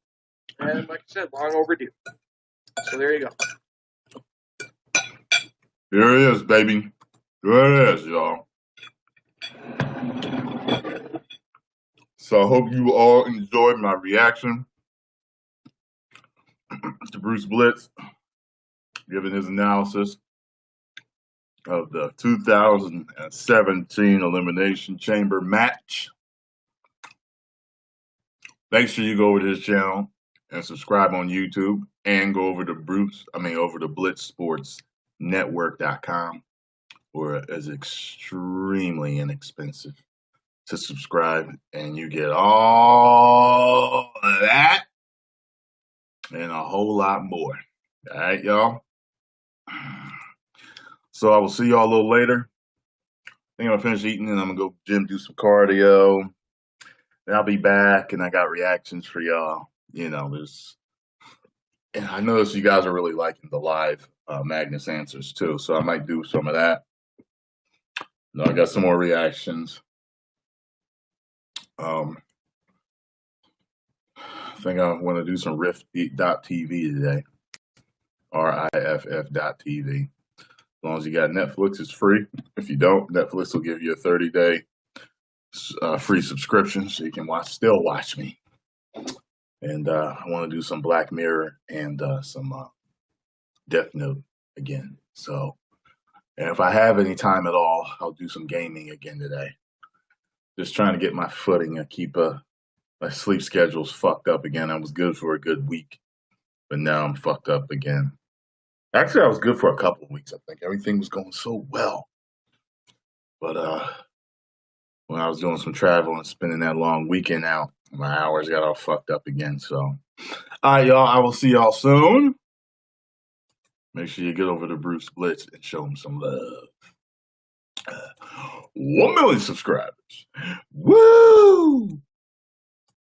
And like I said, long overdue. So there you go. There it is, baby. There it is, y'all. So I hope you all enjoyed my reaction to Bruce Blitz giving his analysis of the 2017 Elimination Chamber match. Make sure you go over to his channel and subscribe on YouTube and go over to BlitzSportsNetwork.com, where it is extremely inexpensive to subscribe, and you get all of that and a whole lot more. All right, y'all? So I will see y'all a little later. I think I'm going to finish eating, and I'm going to go to the gym, do some cardio. Then I'll be back, and I got reactions for y'all. You know, and I noticed you guys are really liking the live Magnus answers, too, so I might do some of that. I got some more reactions. I think I want to do some riff.tv today. RIFF.tv. As long as you got Netflix, it's free. If you don't, Netflix will give you a 30-day free subscription so you can still watch me. And I want to do some Black Mirror and some Death Note again. So, and if I have any time at all, I'll do some gaming again today. Just trying to get my footing and keep my sleep schedule's fucked up again. I was good for a good week, but now I'm fucked up again. Actually, I was good for a couple of weeks. I think everything was going so well. But when I was doing some travel and spending that long weekend out, my hours got all fucked up again. So, all right, y'all. I will see y'all soon. Make sure you get over to Bruce Blitz and show him some love. 1 million subscribers. Woo!